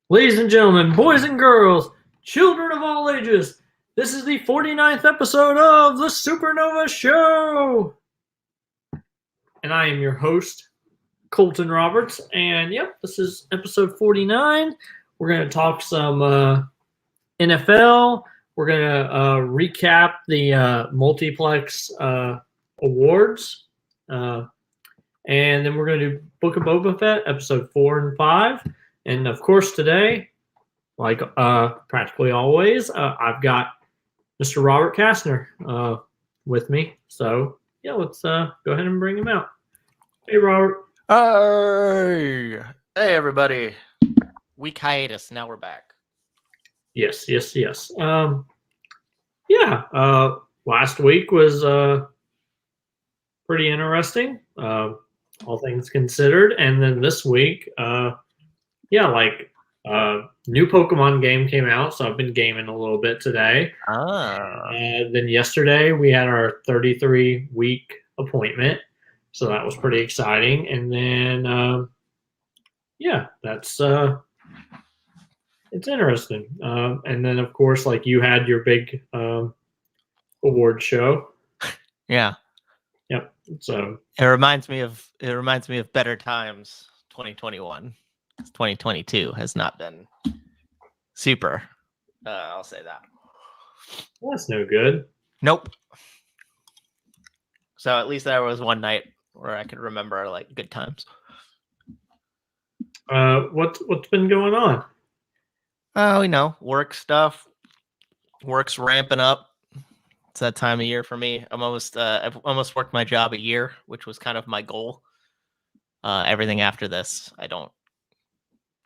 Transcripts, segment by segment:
Ladies and gentlemen, boys and girls, children of all ages, this is the 49th episode of the SuperNova Show. And I am your host, Colton Roberts. And yep, this is episode 49. We're going to talk some NFL. We're going to recap the multiplex awards. And then we're going to do Book of Boba Fett, episode 4 and 5. And of course, today, like practically always, I've got Mr. Robert Kastner with me. So, yeah, let's go ahead and bring him out. Hey, Robert. Hey, everybody. Week hiatus. Now we're back. Yes. Last week was pretty interesting, all things considered. And then this week, new Pokemon game came out, so I've been gaming a little bit today. Then yesterday we had our 33-week appointment, so that was pretty exciting. And then, that's it's interesting. And then of course, like you had your big award show. Yeah. Yep. So it reminds me of better times. 2021. 2022 has not been super. I'll say that. That's no good. Nope. So at least there was one night where I could remember like good times. What's been going on? Oh, work stuff. Work's ramping up. It's that time of year for me. I've almost worked my job a year, which was kind of my goal. Everything after this, I don't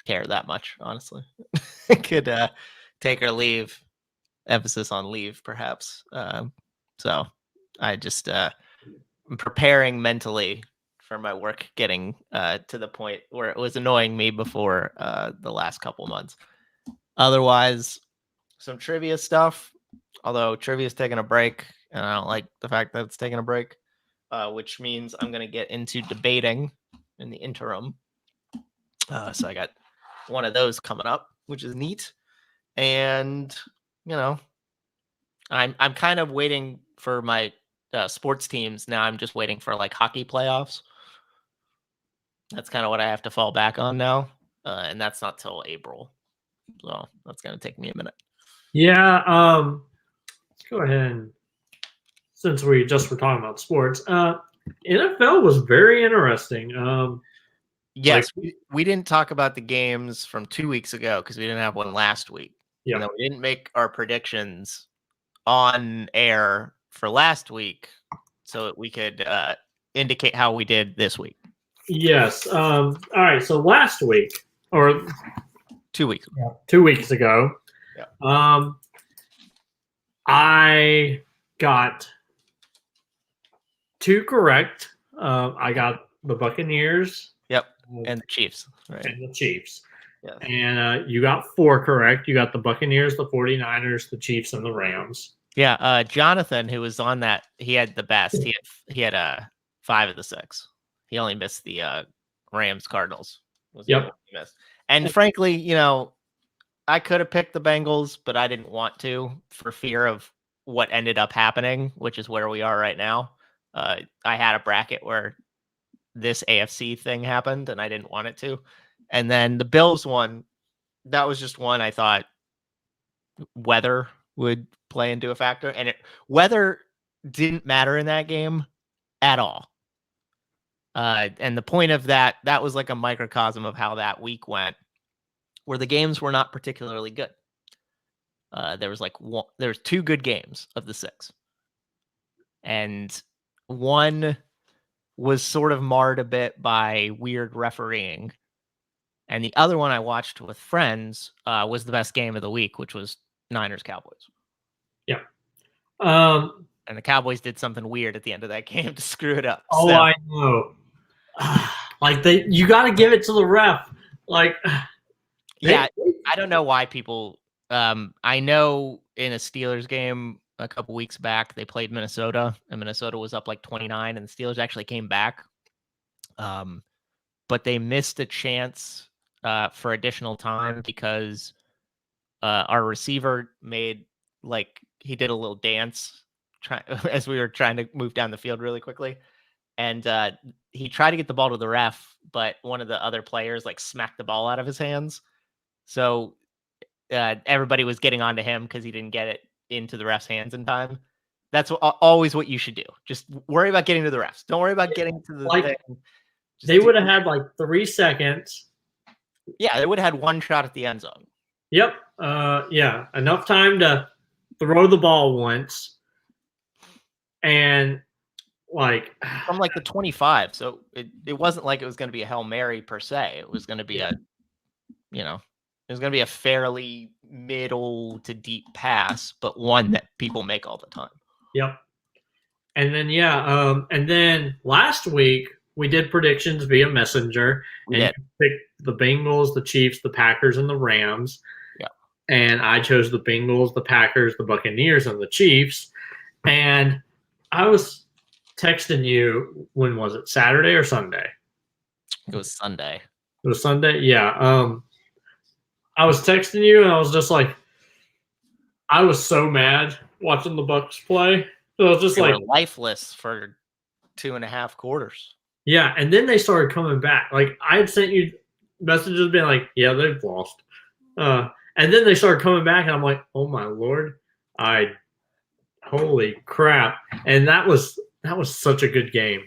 care that much, honestly. Could take or leave. Emphasis on leave, perhaps. So I just I'm preparing mentally for my work getting to the point where it was annoying me before the last couple months. Otherwise, some trivia stuff. Although trivia's taking a break, and I don't like the fact that it's taking a break, which means I'm going to get into debating in the interim. So I got one of those coming up, which is neat. And I'm kind of waiting for my sports teams now. I'm just waiting for like hockey playoffs. That's kind of what I have to fall back on now, and that's not till April, so that's going to take me a minute. Yeah. Let's go ahead and, since we just were talking about sports, NFL was very interesting. Yes, we didn't talk about the games from 2 weeks ago because we didn't have one last week. Yeah, we didn't make our predictions on air for last week, so we could indicate how we did this week. Yes. All right. So last week, or 2 weeks, 2 weeks ago, I got 2 correct. I got the Buccaneers. Yep. And the Chiefs. Right. And the Chiefs. Yes. And you got 4 correct. You got the Buccaneers, the 49ers, the Chiefs, and the Rams. Yeah. Jonathan, who was on that, he had the best. He had 5 of the 6. He only missed the Rams Cardinals. Yep. He missed. And frankly, I could have picked the Bengals, but I didn't want to for fear of what ended up happening, which is where we are right now. I had a bracket where this AFC thing happened and I didn't want it to. And then the Bills one, that was just one I thought weather would play into a factor. And weather didn't matter in that game at all. And the point of that was like a microcosm of how that week went, where the games were not particularly good. There was 2 good games of the 6. And one was sort of marred a bit by weird refereeing. And the other one I watched with friends was the best game of the week, which was Niners-Cowboys. Yeah. And the Cowboys did something weird at the end of that game to screw it up. Oh, so. I know. Like you got to give it to the ref. Like, I don't know why people. I know in a Steelers game a couple weeks back they played Minnesota, and Minnesota was up like 29, and the Steelers actually came back. But they missed a chance for additional time because our receiver made he did a little dance as we were trying to move down the field really quickly. And he tried to get the ball to the ref, but one of the other players smacked the ball out of his hands. So everybody was getting onto him because he didn't get it into the ref's hands in time. That's always what you should do. Just worry about getting to the refs. Don't worry about getting to the thing. They would have had 3 seconds. Yeah, they would have had one shot at the end zone. Yep. Yeah, enough time to throw the ball once. And from the 25. So it wasn't like it was going to be a Hail Mary per se. It was going to be it was going to be a fairly middle to deep pass, but one that people make all the time. Yep. And then, and then last week we did predictions via Messenger. And you picked the Bengals, the Chiefs, the Packers, and the Rams. Yeah. And I chose the Bengals, the Packers, the Buccaneers, and the Chiefs. And I was texting you, when was it? Saturday or Sunday? It was Sunday. It was Sunday? Yeah. I was texting you, and I was just I was so mad watching the Bucs play. So I was just they were lifeless for 2.5 quarters. Yeah, and then they started coming back. I had sent you messages being yeah, they've lost. And then they started coming back, and I'm like, oh my Lord. Holy crap. And that was such a good game.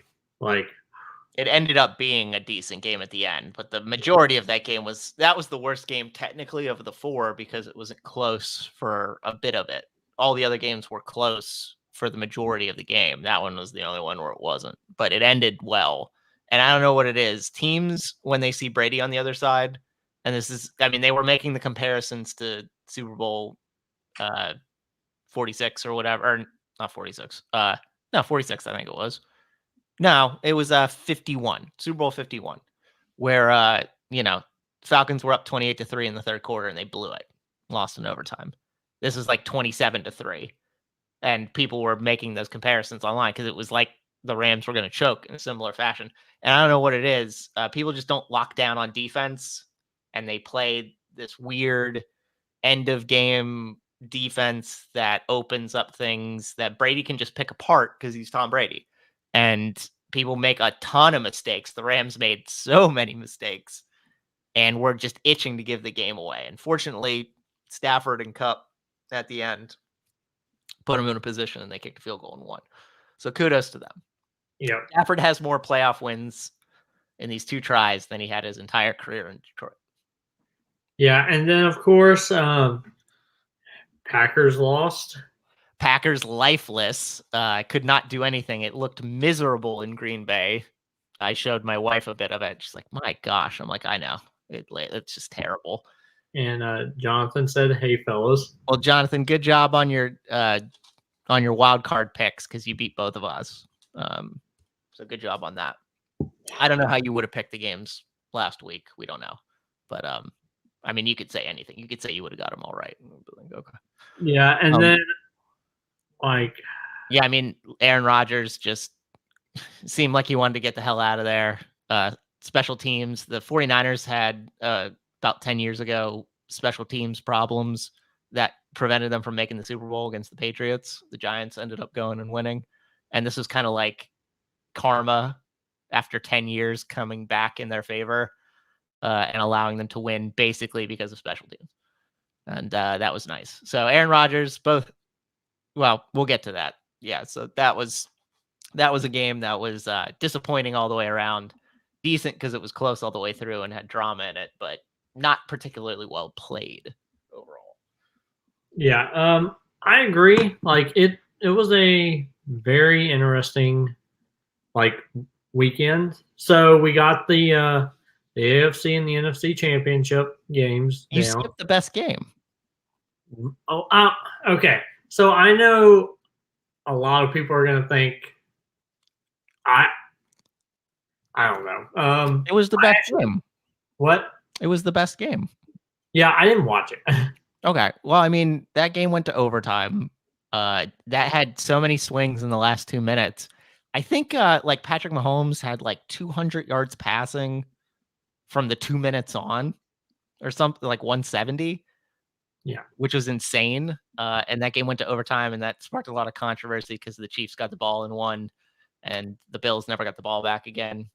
It ended up being a decent game at the end, but the majority of that game was the worst game technically of the 4 because it wasn't close for a bit of it. All the other games were close for the majority of the game. That one was the only one where it wasn't, but it ended well. And I don't know what it is. Teams, when they see Brady on the other side, and they were making the comparisons to Super Bowl 46 or whatever, or not 46. 46, I think it was. No, it was 51, Super Bowl 51, where Falcons were up 28-3 in the third quarter and they blew it, lost in overtime. This is 27-3, and people were making those comparisons online because it was the Rams were going to choke in a similar fashion. And I don't know what it is. People just don't lock down on defense, and they play this weird end of game defense that opens up things that Brady can just pick apart because he's Tom Brady. And people make a ton of mistakes. The Rams made so many mistakes, and we're just itching to give the game away. Unfortunately, Stafford and Kupp at the end put them in a position, and they kicked a field goal and won. So kudos to them. Yeah, Stafford has more playoff wins in these 2 tries than he had his entire career in Detroit. Yeah, and then of course, Packers lost. Packers lifeless. Could not do anything. It looked miserable in Green Bay. I showed my wife a bit of it. She's like, my gosh. I'm like, I know. It's just terrible. And Jonathan said, hey, fellas. Well, Jonathan, good job on your wild card picks because you beat both of us. So good job on that. I don't know how you would have picked the games last week. We don't know. But, you could say anything. You could say you would have got them all right. Okay. Yeah, and then Aaron Rodgers just seemed like he wanted to get the hell out of there. Special teams, the 49ers had about 10 years ago special teams problems that prevented them from making the Super Bowl against the Patriots. The Giants ended up going and winning. And this was kind of like karma after 10 years coming back in their favor and allowing them to win basically because of special teams. And that was nice. So Aaron Rodgers, we'll get to that. Yeah, so that was a game that was disappointing all the way around. Decent because it was close all the way through and had drama in it, but not particularly well played overall. Yeah, I agree. It was a very interesting weekend. So we got the AFC and the NFC Championship games. You skipped the best game. Oh, okay. So I know a lot of people are going to think I don't know. It was the best game. What? It was the best game. Yeah, I didn't watch it. Okay. Well, that game went to overtime. That had so many swings in the last 2 minutes. I think Patrick Mahomes had 200 yards passing from the 2 minutes on. or something, like 170. Yeah. Which was insane. And that game went to overtime, and that sparked a lot of controversy because the Chiefs got the ball and won, and the Bills never got the ball back again.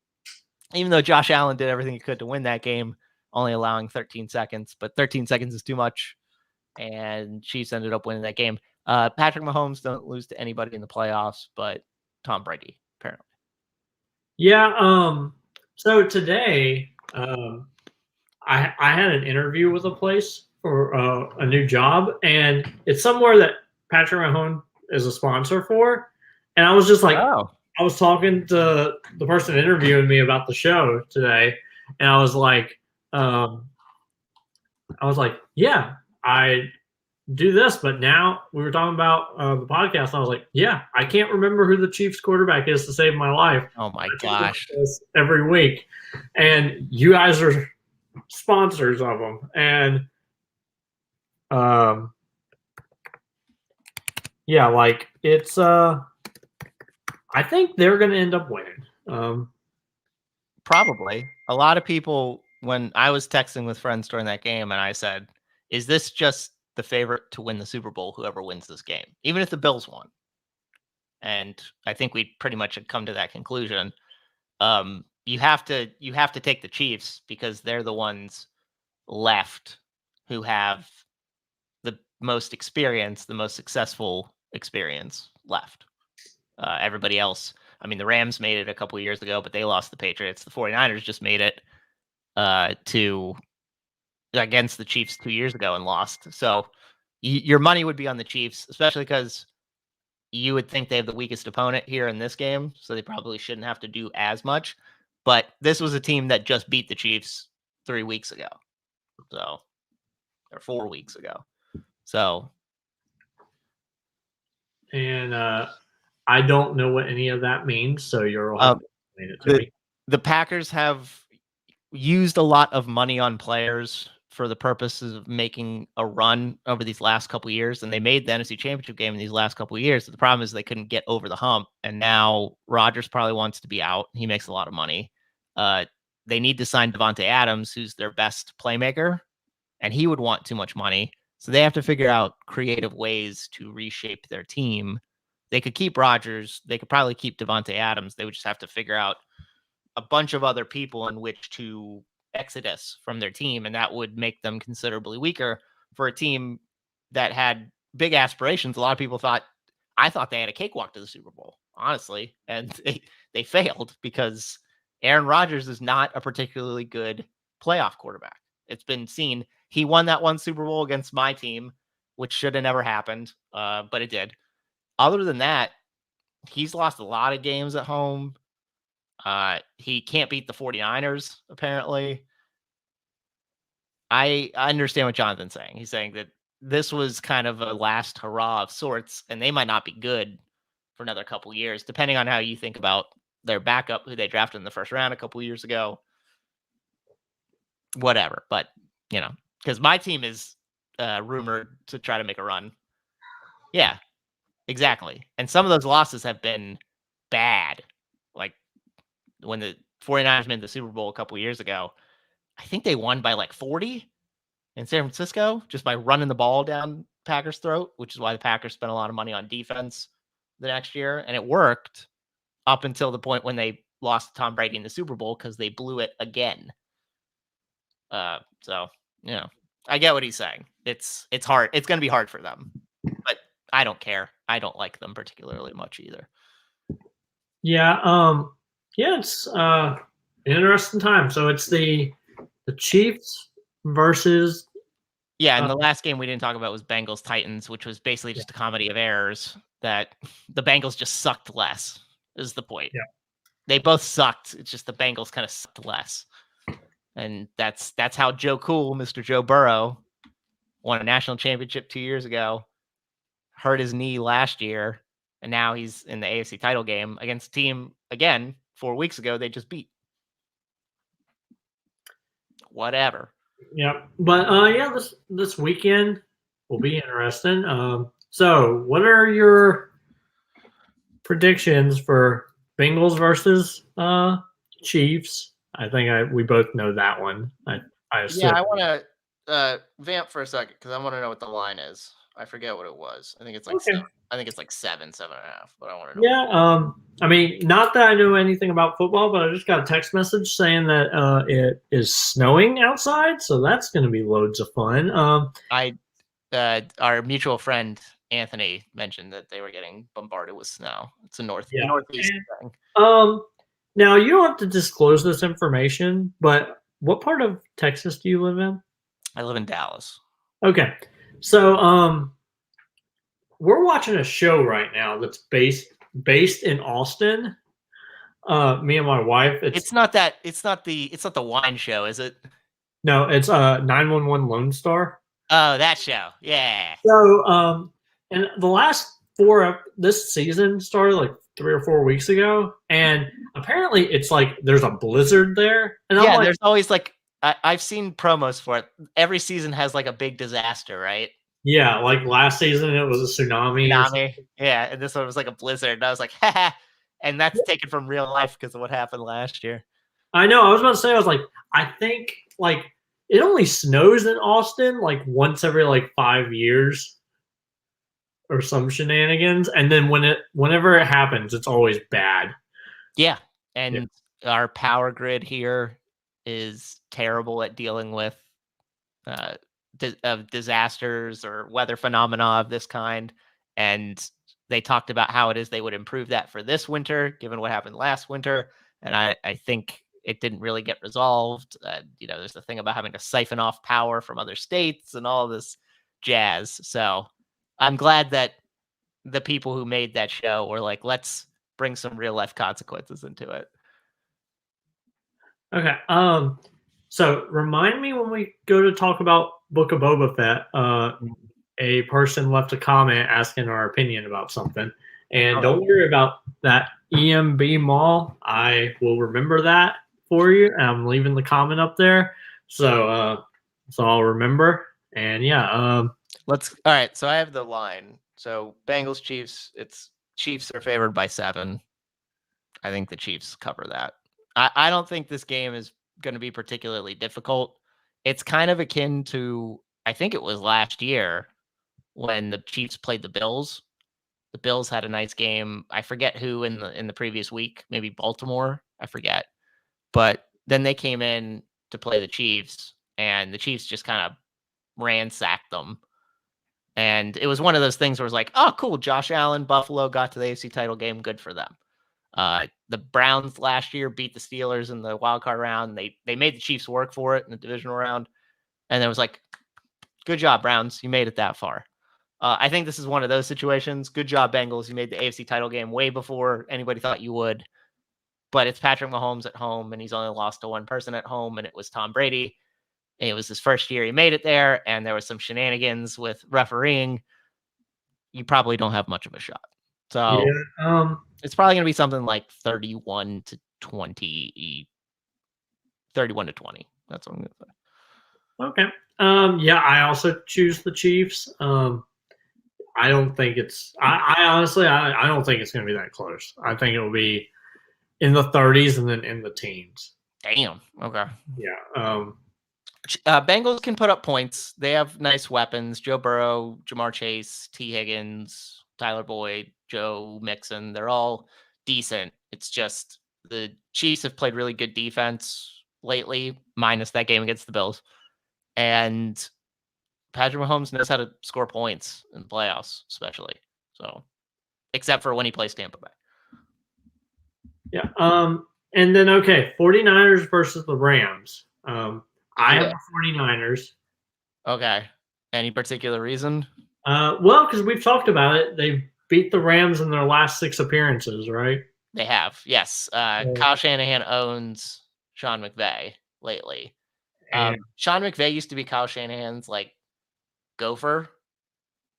Even though Josh Allen did everything he could to win that game, only allowing 13 seconds, but 13 seconds is too much, and Chiefs ended up winning that game. Patrick Mahomes don't lose to anybody in the playoffs, but Tom Brady, apparently. Yeah. So today, I had an interview with a place for a new job, and it's somewhere that Patrick Mahomes is a sponsor for. And I was just like, Oh, I was talking to the person interviewing me about the show today, and I was like, yeah, I do this, but now we were talking about the podcast, and I was like, yeah, I can't remember who the Chiefs quarterback is to save my life. oh my gosh. Every week, and you guys are sponsors of them, and yeah, like it's I think they're gonna end up winning. Probably. A lot of people, when I was texting with friends during that game, and I said, is this just the favorite to win the Super Bowl, whoever wins this game, even if the Bills won? And I think we pretty much had come to that conclusion. You have to take the Chiefs because they're the ones left who have the most experience, the most successful experience left. Everybody else, I mean, the Rams made it a couple of years ago, but they lost the Patriots. The 49ers just made it to against the Chiefs 2 years ago and lost. So your money would be on the Chiefs, especially because you would think they have the weakest opponent here in this game, so they probably shouldn't have to do as much. But this was a team that just beat the Chiefs 3 weeks ago, or 4 weeks ago. So, And I don't know what any of that means, so you're all explain it to me. The Packers have used a lot of money on players for the purposes of making a run over these last couple of years, and they made the NFC Championship game in these last couple of years. But the problem is they couldn't get over the hump, and now Rodgers probably wants to be out. He makes a lot of money. They need to sign Devontae Adams, who's their best playmaker, and he would want too much money. So they have to figure out creative ways to reshape their team. They could keep Rodgers. They could probably keep Devontae Adams. They would just have to figure out a bunch of other people in which to exodus from their team, and that would make them considerably weaker for a team that had big aspirations. A lot of people I thought they had a cakewalk to the Super Bowl, honestly, and they failed because Aaron Rodgers is not a particularly good playoff quarterback. It's been seen. He won that one Super Bowl against my team, which should have never happened, but it did. Other than that, he's lost a lot of games at home. He can't beat the 49ers, apparently. I understand what Jonathan's saying. He's saying that this was kind of a last hurrah of sorts, and they might not be good for another couple years, depending on how you think about their backup, who they drafted in the first round a couple years ago. Whatever. But, because my team is rumored to try to make a run. Yeah, exactly. And some of those losses have been bad. Like when the 49ers made the Super Bowl a couple years ago, I think they won by like 40 in San Francisco just by running the ball down Packers' throat, which is why the Packers spent a lot of money on defense the next year. And it worked up until the point when they lost Tom Brady in the Super Bowl because they blew it again. So, I get what he's saying. It's hard. It's going to be hard for them, but I don't care. I don't like them particularly much either. Yeah. It's an interesting time. So it's the Chiefs versus. Yeah, and the last game we didn't talk about was Bengals Titans, which was basically just a comedy of errors. That the Bengals just sucked less. Is the point? Yeah. They both sucked. It's just the Bengals kind of sucked less. And that's how Joe Cool, Mr. Joe Burrow, won a national championship 2 years ago, hurt his knee last year, and now he's in the AFC title game against a team, again, 4 weeks ago, they just beat. Whatever. Yeah. But, this weekend will be interesting. So what are your predictions for Bengals versus Chiefs? I think we both know that one. I assume. Yeah, I want to vamp for a second because I want to know what the line is. I forget what it was. I think it's like Okay. I think it's like 7.5. But I want to know. Yeah. I mean, not that I know anything about football, but I just got a text message saying that it is snowing outside, so that's going to be loads of fun. Our mutual friend Anthony mentioned that they were getting bombarded with snow. It's a Yeah. northeast And, thing. now you don't have to disclose this information, but what part of Texas do you live in? I live in Dallas. Okay. So, we're watching a show right now that's based in Austin. Me and my wife. It's not the wine show, is it? No, it's 911 Lone Star. Oh, that show. Yeah. So, and the last this season started like 3 or 4 weeks ago, and apparently it's like there's a blizzard there, and I'm like, there's always like I've seen promos for it. Every season has like a big disaster, right? yeah, like last season it was a tsunami. Yeah, and this one was like a blizzard. And I was like, haha. And that's taken from real life because of what happened last year. I know. I was about to say, I was like, I think like it only snows in Austin like once every like 5 years or some shenanigans, and then whenever it happens, it's always bad. Yeah, and our power grid here is terrible at dealing with disasters or weather phenomena of this kind. And they talked about how it is they would improve that for this winter, given what happened last winter. And I think it didn't really get resolved. There's the thing about having to siphon off power from other states and all this jazz. So I'm glad that the people who made that show were like, let's bring some real life consequences into it. Okay. So remind me when we go to talk about Book of Boba Fett. A person left a comment asking our opinion about something, and don't worry about that EMB mall. I will remember that for you. I'm leaving the comment up there, so I'll remember. And yeah, all right. So I have the line. So Bengals Chiefs. It's Chiefs are favored by 7. I think the Chiefs cover that. I don't think this game is going to be particularly difficult. It's kind of akin to, I think it was last year when the Chiefs played the Bills. The Bills had a nice game. I forget who in the previous week, maybe Baltimore. I forget. But then they came in to play the Chiefs, and the Chiefs just kind of ransacked them. And it was one of those things where it was like, oh, cool. Josh Allen, Buffalo got to the AFC title game. Good for them. The Browns last year beat the Steelers in the wild card round. They made the Chiefs work for it in the divisional round. And it was like, good job, Browns. You made it that far. I think this is one of those situations. Good job, Bengals. You made the AFC title game way before anybody thought you would. But it's Patrick Mahomes at home, and he's only lost to one person at home, and it was Tom Brady. And it was his first year he made it there, and there was some shenanigans with refereeing. You probably don't have much of a shot. So it's probably going to be something like 31-20. 31-20. That's what I'm going to say. Okay. Yeah, I also choose the Chiefs. I don't think it's. I honestly, I don't think it's going to be that close. I think it will be in the 30s and then in the teens. Damn. Okay. Yeah. Bengals can put up points. They have nice weapons. Joe Burrow, Jamar Chase, T. Higgins, Tyler Boyd, Joe Mixon. They're all decent. It's just the Chiefs have played really good defense lately, minus that game against the Bills. And Patrick Mahomes knows how to score points in the playoffs, especially. So, except for when he plays Tampa Bay. Yeah. And then, 49ers versus the Rams. I have the 49ers. Okay. Any particular reason? Well, because we've talked about it. They beat the Rams in their last 6 appearances, right? They have, yes. Kyle Shanahan owns Sean McVay lately. Sean McVay used to be Kyle Shanahan's like gopher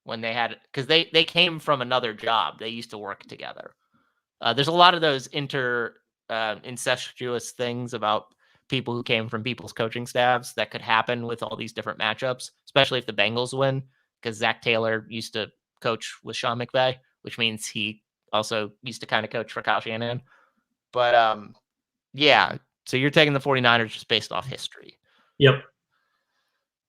when they had, because they came from another job. They used to work together. There's a lot of those incestuous things about people who came from people's coaching staffs that could happen with all these different matchups, especially if the Bengals win, because Zach Taylor used to coach with Sean McVay, which means he also used to kind of coach for Kyle Shanahan. But yeah, so you're taking the 49ers just based off history. Yep.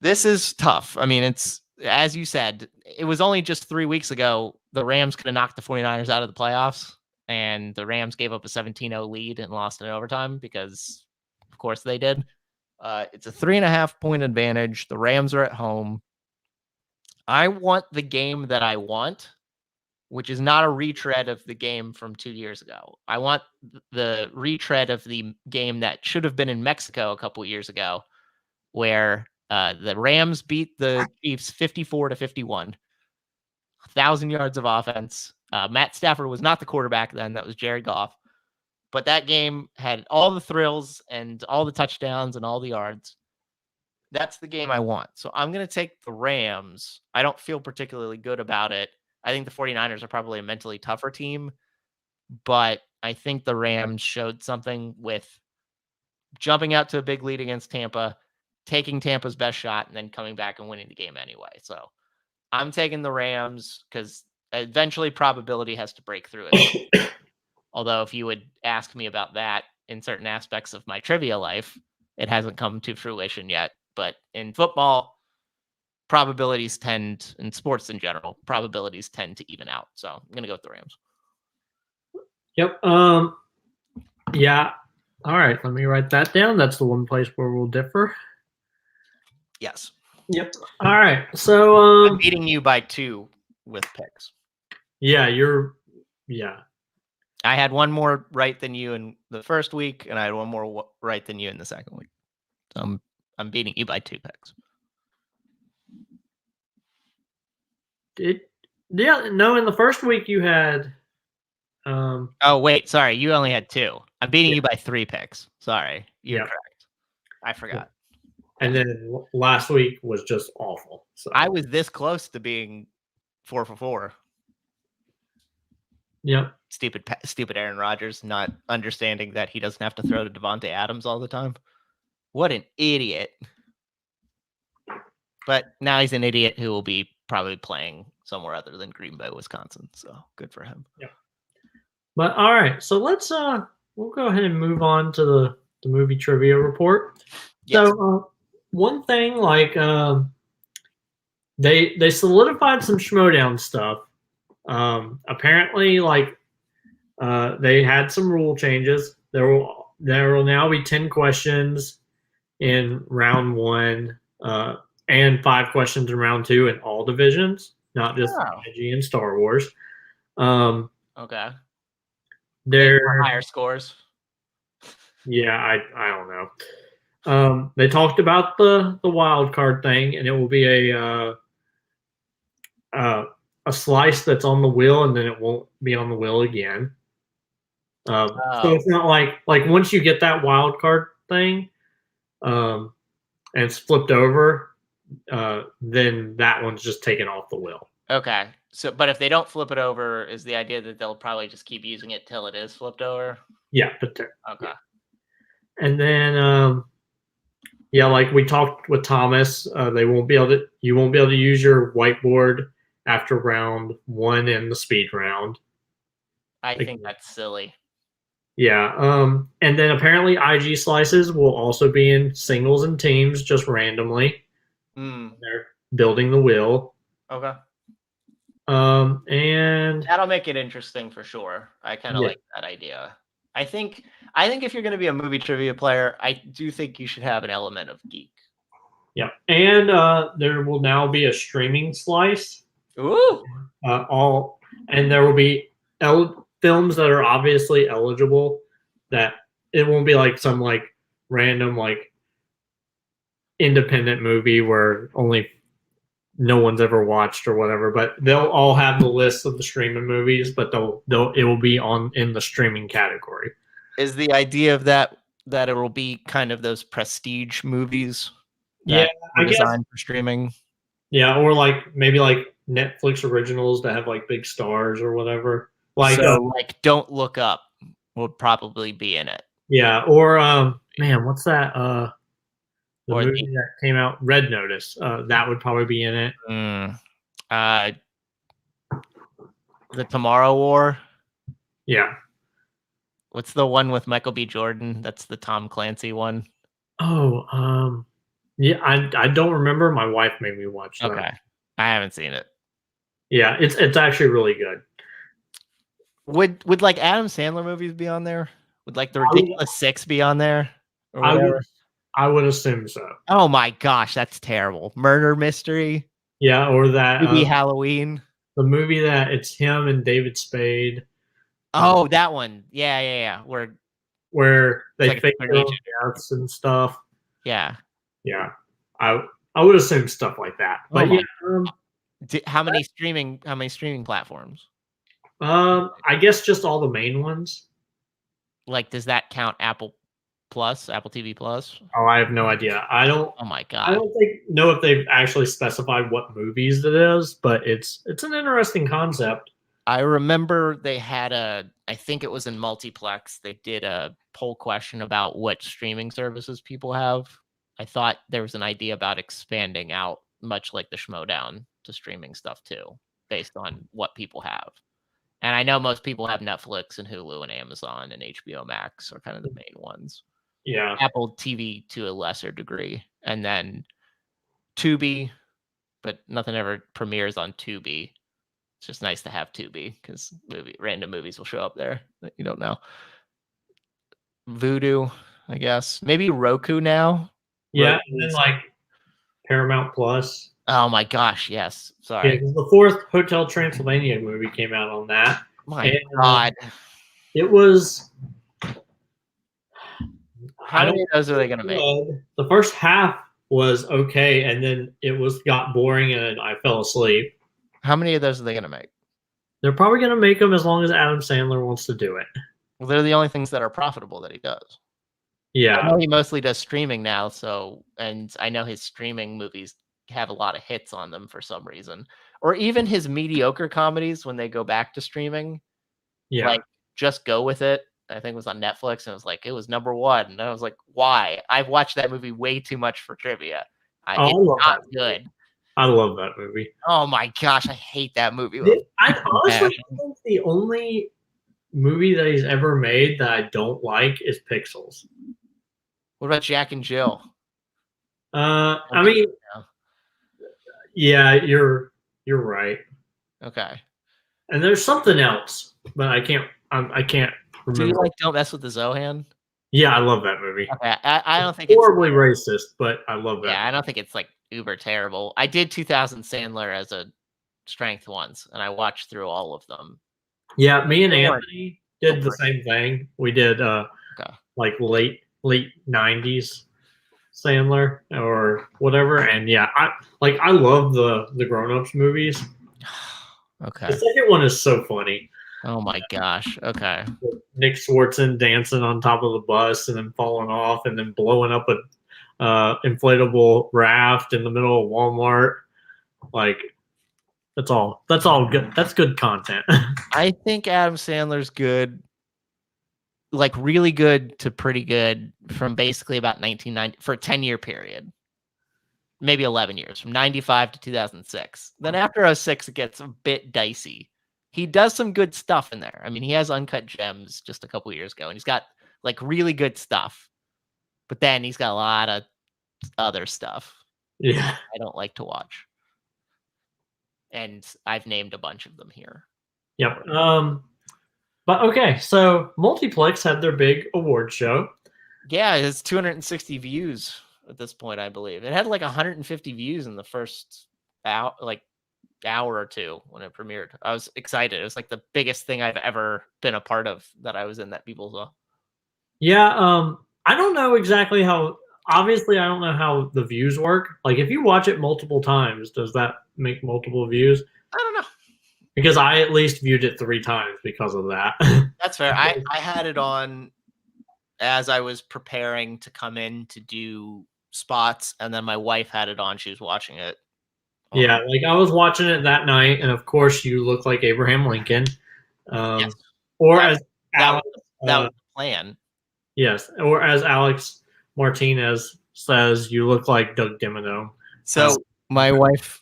This is tough. I mean, it's, as you said, it was only just 3 weeks ago the Rams could have knocked the 49ers out of the playoffs, and the Rams gave up a 17-0 lead and lost in overtime because, of course, they did. It's a 3.5-point advantage. The Rams are at home. I want the game that I want, which is not a retread of the game from 2 years ago. I want the retread of the game that should have been in Mexico a couple years ago, where the Rams beat the Chiefs 54-51, 1,000 yards of offense. Matt Stafford was not the quarterback then. That was Jared Goff. But that game had all the thrills and all the touchdowns and all the yards. That's the game I want. So I'm going to take the Rams. I don't feel particularly good about it. I think the 49ers are probably a mentally tougher team, but I think the Rams showed something with jumping out to a big lead against Tampa, taking Tampa's best shot, and then coming back and winning the game anyway. So I'm taking the Rams because eventually probability has to break through it. Although if you would ask me about that in certain aspects of my trivia life, it hasn't come to fruition yet. But in football, probabilities tend, in sports in general, probabilities tend to even out. So I'm going to go with the Rams. Yep. Yeah. All right. Let me write that down. That's the one place where we'll differ. Yes. Yep. All right. So I'm beating you by 2 with picks. Yeah, I had one more right than you in the first week, and I had one more right than you in the second week. So I'm beating you by 2 picks. in the first week you had. Oh wait, sorry, you only had 2. I'm beating you by 3 picks. Sorry, you're correct. I forgot. And then last week was just awful. So I was this close to being 4 for 4. Yep. Stupid Aaron Rodgers not understanding that he doesn't have to throw to Devontae Adams all the time. What an idiot. But now he's an idiot who will be probably playing somewhere other than Green Bay, Wisconsin. So good for him. Yeah. But all right, so let's we'll go ahead and move on to the movie trivia report. Yes. So one thing, like they solidified some Schmodown stuff. Apparently, like they had some rule changes. There will now be 10 questions in round 1, and 5 questions in round 2 in all divisions, not just IG and Star Wars. Okay. They're higher scores. Yeah, I don't know. They talked about the wild card thing, and it will be a slice that's on the wheel, and then it won't be on the wheel again. So it's not like once you get that wild card thing, and it's flipped over, then that one's just taken off the wheel. Okay. So, but if they don't flip it over, is the idea that they'll probably just keep using it till it is flipped over? Yeah, but okay. Yeah. And then, like we talked with Thomas, you won't be able to use your whiteboard after round 1 in the speed round. I think that's silly. Yeah. And then apparently IG slices will also be in singles and teams just randomly. They're building the wheel. Okay. And that'll make it interesting for sure. I kind of like that idea. I think if you're going to be a movie trivia player, I do think you should have an element of geek. Yeah. And there will now be a streaming slice. Ooh. And there will be films that are obviously eligible, that it won't be like some like random like independent movie where only no one's ever watched or whatever, but they'll all have the list of the streaming movies, but it will be in the streaming category. Is the idea of that it will be kind of those prestige movies? Yeah, I guess designed for streaming. Yeah, or like maybe like Netflix originals that have like big stars or whatever. Like like Don't Look Up would probably be in it. Yeah, or man, what's that? The movie that came out, Red Notice. That would probably be in it. The Tomorrow War. Yeah. What's the one with Michael B. Jordan? That's the Tom Clancy one. Oh, Yeah, I don't remember. My wife made me watch that. Okay, I haven't seen it. Yeah, it's actually really good. Would like Adam Sandler movies be on there? Would like the I would, Ridiculous Six be on there or I would whatever? I would assume so. Oh my gosh, that's terrible. Murder Mystery, Yeah, or that maybe Halloween. the movie that it's him and David Spade. Oh, that one. Yeah. Where It's they like a fake secret their own agent. deaths and stuff. Yeah. Yeah, I I would assume stuff like that. Oh But my. yeah, How many streaming platforms? I guess just all the main ones. Like, does that count Apple Plus, Apple TV Plus? Oh, I have no idea. Oh my I god. don't know if they've actually specified what movies it is, but it's an interesting concept. I remember they had I think it was in Multiplex, they did a poll question about what streaming services people have. I thought there was an idea about expanding out, much like the Schmodown, to streaming stuff too, based on what people have. And I know most people have Netflix and Hulu and Amazon and HBO Max are kind of the main ones. Yeah. Apple TV to a lesser degree, and then Tubi, but nothing ever premieres on Tubi. It's just nice to have Tubi because random movies will show up there that you don't know. Voodoo, I guess. Maybe Roku now. Yeah, Roku and then is- like Paramount Plus. oh my gosh, yes. Yeah, Sorry. 'cause the fourth Hotel Transylvania movie came out on that. My And, God. It was. How many of those are they going to make? The first half was okay, and then got boring, and I fell asleep. How many of those are they going to make? They're probably going to make them as long as Adam Sandler wants to do it. Well, they're the only things that are profitable that he does. I Yeah. know he mostly does streaming now, and I know his streaming movies have a lot of hits on them for some reason. Or even his mediocre comedies when they go back to streaming. Yeah. Like, Just Go With It, I think it was on Netflix, and it was like, it was number one. And I was like, why? I've watched that movie way too much for trivia. I It's love not that good. I love that movie. Oh my gosh, I hate that movie. I honestly think the only movie that he's ever made that I don't like is Pixels. What about Jack and Jill? I mean, yeah, you're right. Okay. And there's something else, but I can't remember. Do you like Don't Mess with the Zohan? Yeah, I love that movie. Okay, I don't think horribly racist, but I love that. Yeah, I don't think it's like uber terrible. I did 2000 Sandler as a strength once, and I watched through all of them. Yeah, me and Anthony did the same thing. We did like late 90s Sandler or whatever, and yeah, I love the grown-ups movies. Okay. The second one is so funny. Oh my gosh. Okay. Nick Swartzen dancing on top of the bus and then falling off and then blowing up a inflatable raft in the middle of Walmart. Like, that's all good. That's good content. I think Adam Sandler's good, like really good to pretty good from basically about 1990 for a 10-year period. Maybe 11 years, from 95 to 2006. Then after 06, it gets a bit dicey. He does some good stuff in there. I mean, he has Uncut Gems just a couple years ago, and he's got like really good stuff. But then he's got a lot of other stuff. Yeah. I don't like to watch. And I've named a bunch of them here. Yep. But okay, so Multiplex had their big award show. Yeah, it has 260 views at this point, I believe. It had like 150 views in the first hour or two when it premiered. I was excited. It was like the biggest thing I've ever been a part of that I was in that people saw. Yeah, I don't know exactly how. Obviously, I don't know how the views work. Like, if you watch it multiple times, does that make multiple views? I don't know. Because I at least viewed it 3 times because of that. That's fair. I had it on as I was preparing to come in to do spots, and then my wife had it on. She was watching it. Yeah, like I was watching it that night, and of course, you look like Abraham Lincoln. Yes. Or that, as Alex, that was the plan. Yes, or as Alex Martinez says, you look like Doug Dimino. So my wife,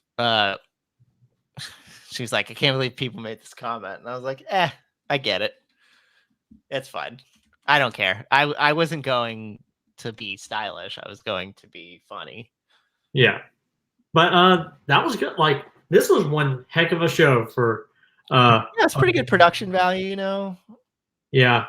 she's like, I can't believe people made this comment, and I was like, I get it. It's fine. I don't care. I wasn't going to be stylish. I was going to be funny. Yeah. But that was good. Like, this was one heck of a show for Yeah, it's pretty good production value, you know. Yeah.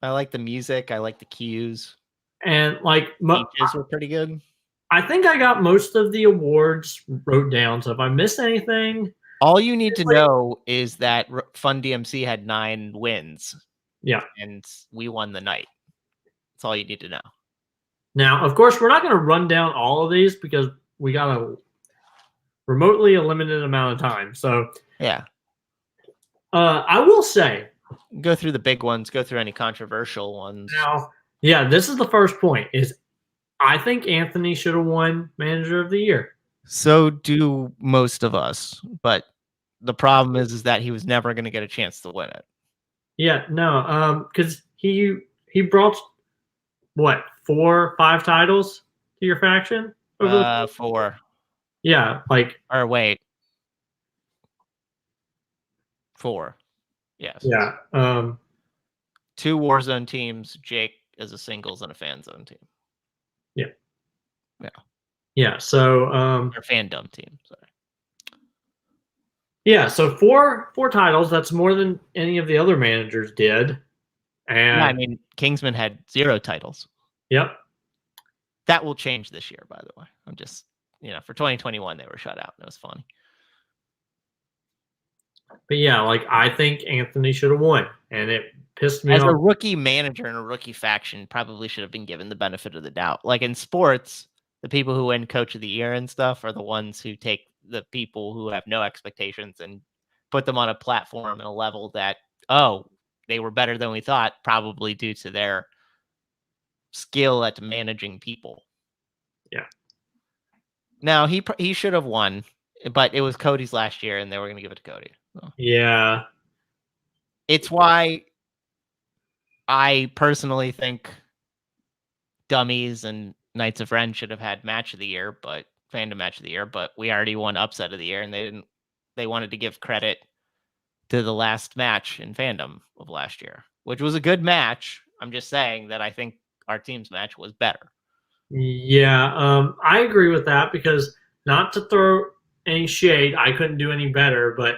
I like the music, I like the cues. And like Speeches were pretty good. I think I got most of the awards wrote down. So if I missed anything, all you need to know is that Fun DMC had 9 wins. Yeah. And we won the night. That's all you need to know. Now, of course, we're not going to run down all of these because we got a remotely a limited amount of time. So, yeah. I will say, go through the big ones, go through any controversial ones. Now, yeah, this is the first point is I think Anthony should have won Manager of the Year. So do most of us, but the problem is that he was never going to get a chance to win it. Yeah, no, because he brought what 4, 5 titles to your faction over 4. Yeah, like or wait, 4. Yes. Yeah. 2 Warzone teams, Jake as a singles and a fan zone team. Yeah. Yeah. Yeah. So or Fandom team. Sorry. Yeah, so 4 titles. That's more than any of the other managers did. And yeah, I mean, Kingsman had 0 titles. Yep. That will change this year, by the way. I'm just, for 2021 they were shut out. It was funny. But yeah, like I think Anthony should have won, and it pissed me off. As a rookie manager in a rookie faction, probably should have been given the benefit of the doubt. Like in sports, the people who win Coach of the Year and stuff are the ones who take the people who have no expectations and put them on a platform and a level that, they were better than we thought, probably due to their skill at managing people. Yeah. Now he should have won, but it was Cody's last year, and they were going to give it to Cody. So. Yeah. It's why I personally think Dummies and Knights of Ren should have had Match of the Year, but Fandom Match of the Year, but we already won Upset of the Year, and they wanted to give credit to the last match in Fandom of last year, which was a good match. I'm just saying that I think our team's match was better. Yeah, I agree with that because not to throw any shade, I couldn't do any better, but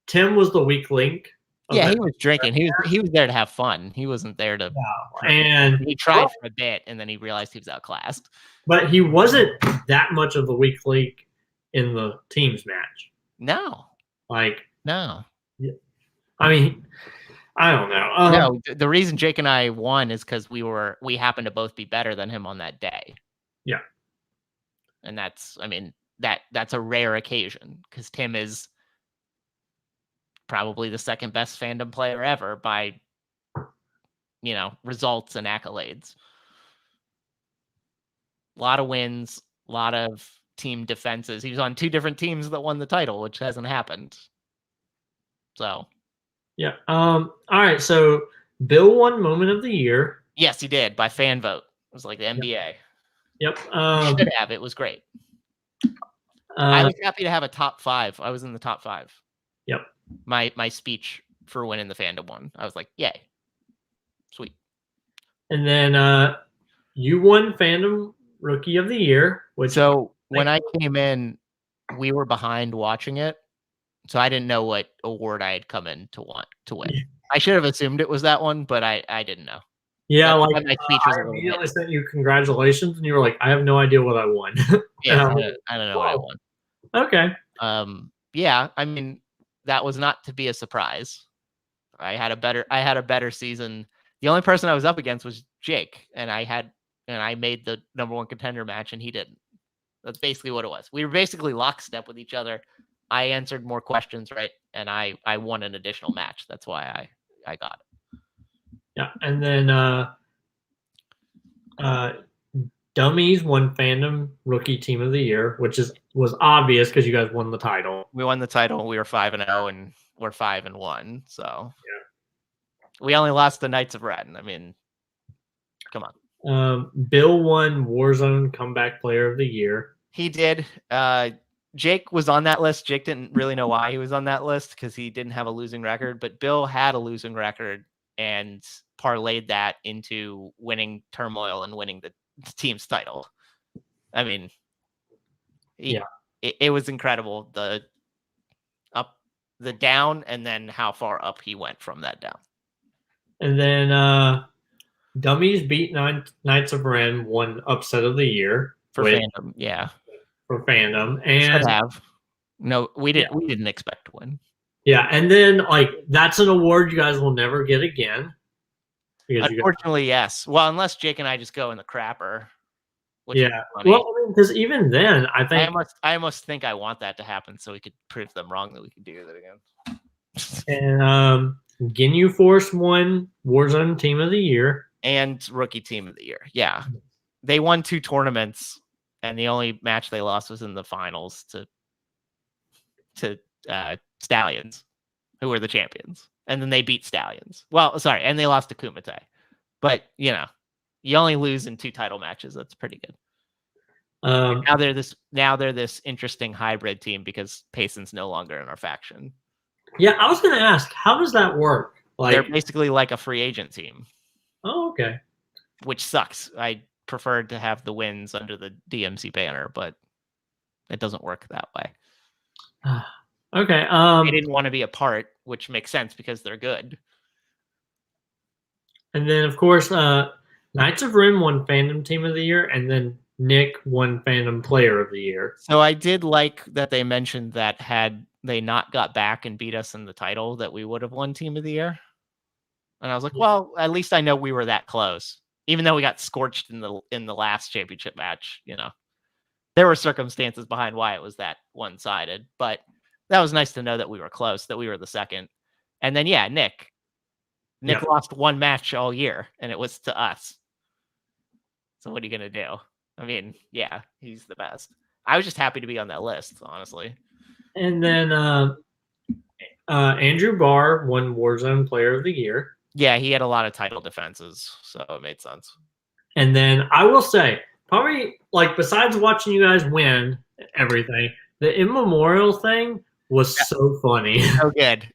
Tim was the weak link. Yeah, he was drinking. He was there to have fun. He wasn't there to. Yeah, and he tried for a bit, and then he realized he was outclassed. But he wasn't that much of the weak link in the teams match. No, no. I mean, I don't know. No, the reason Jake and I won is because we happened to both be better than him on that day. Yeah, and that's a rare occasion because Tim is probably the second best Fandom player ever by results and accolades. A lot of wins, a lot of team defenses. He was on 2 different teams that won the title, which hasn't happened. So, yeah. All right. So Bill won Moment of the Year. Yes, he did by fan vote. It was like the NBA. Yep. Should have. It was great. I was happy to have a top 5. I was in the top 5. Yep. My speech for winning the Fandom one. I was like, yay. Sweet. And then you won Fandom Rookie of the Year. When I came in, we were behind watching it. So I didn't know what award I had come in to win. Yeah. I should have assumed it was that one, but I didn't know. Yeah, my speech was I immediately sent you congratulations, and you were like, I have no idea what I won. Yeah, I don't know what I won. Okay. Yeah, I mean, that was not to be a surprise. I had a better season. The only person I was up against was Jake, and I made the #1 contender match, and he didn't. That's basically what it was. We were basically lockstep with each other. I answered more questions right, and I won an additional match. That's why I got it. Yeah, and then Dummies won Fandom Rookie Team of the Year, which was obvious because you guys won the title. We won the title. We were 5-0, and we're 5-1. So yeah, we only lost the Knights of Ren. I mean, come on. Bill won Warzone Comeback Player of the Year. He did. Jake was on that list. Jake didn't really know why he was on that list because he didn't have a losing record, but Bill had a losing record and parlayed that into winning Turmoil and winning the team's title. I mean, It was incredible. The up, the down, and then how far up he went from that down. And then Dummies beat Knights of Ren, won upset of the year for Fandom. Yeah, for Fandom, and should have. No, we didn't. Yeah. We didn't expect to win. Yeah, and then like that's an award you guys will never get again. Unfortunately, yes. Well, unless Jake and I just go in the crapper. Yeah. Well, because even then, I think I almost think I want that to happen so we could prove them wrong that we could do that again. And Ginyu Force won Warzone Team of the Year and Rookie Team of the Year. Yeah, they won 2 tournaments, and the only match they lost was in the finals to Stallions, who were the champions, and then they beat Stallions. Well, sorry, and they lost to Kumite, but you only lose in 2 title matches. That's pretty good. Now they're this interesting hybrid team because Payson's no longer in our faction. Yeah, I was going to ask, how does that work? Like, they're basically like a free agent team. Oh, okay. Which sucks. I preferred to have the wins under the DMC banner, but it doesn't work that way. Okay. They didn't want to be a part, which makes sense because they're good. And then, of course, Knights of Ren won Fandom Team of the Year, and then Nick won Fandom Player of the Year. So I did like that they mentioned that had they not got back and beat us in the title, that we would have won Team of the Year. And I was like, well, at least I know we were that close, even though we got scorched in the last championship match. There were circumstances behind why it was that one-sided, but that was nice to know that we were close, that we were the second. And then, yeah, Nick lost 1 match all year, and it was to us. So what are you going to do? I mean, yeah, he's the best. I was just happy to be on that list, honestly. And then Andrew Barr won Warzone Player of the Year. Yeah, he had a lot of title defenses, so it made sense. And then I will say, probably, like, besides watching you guys win everything, the in memorial thing was so funny. So good.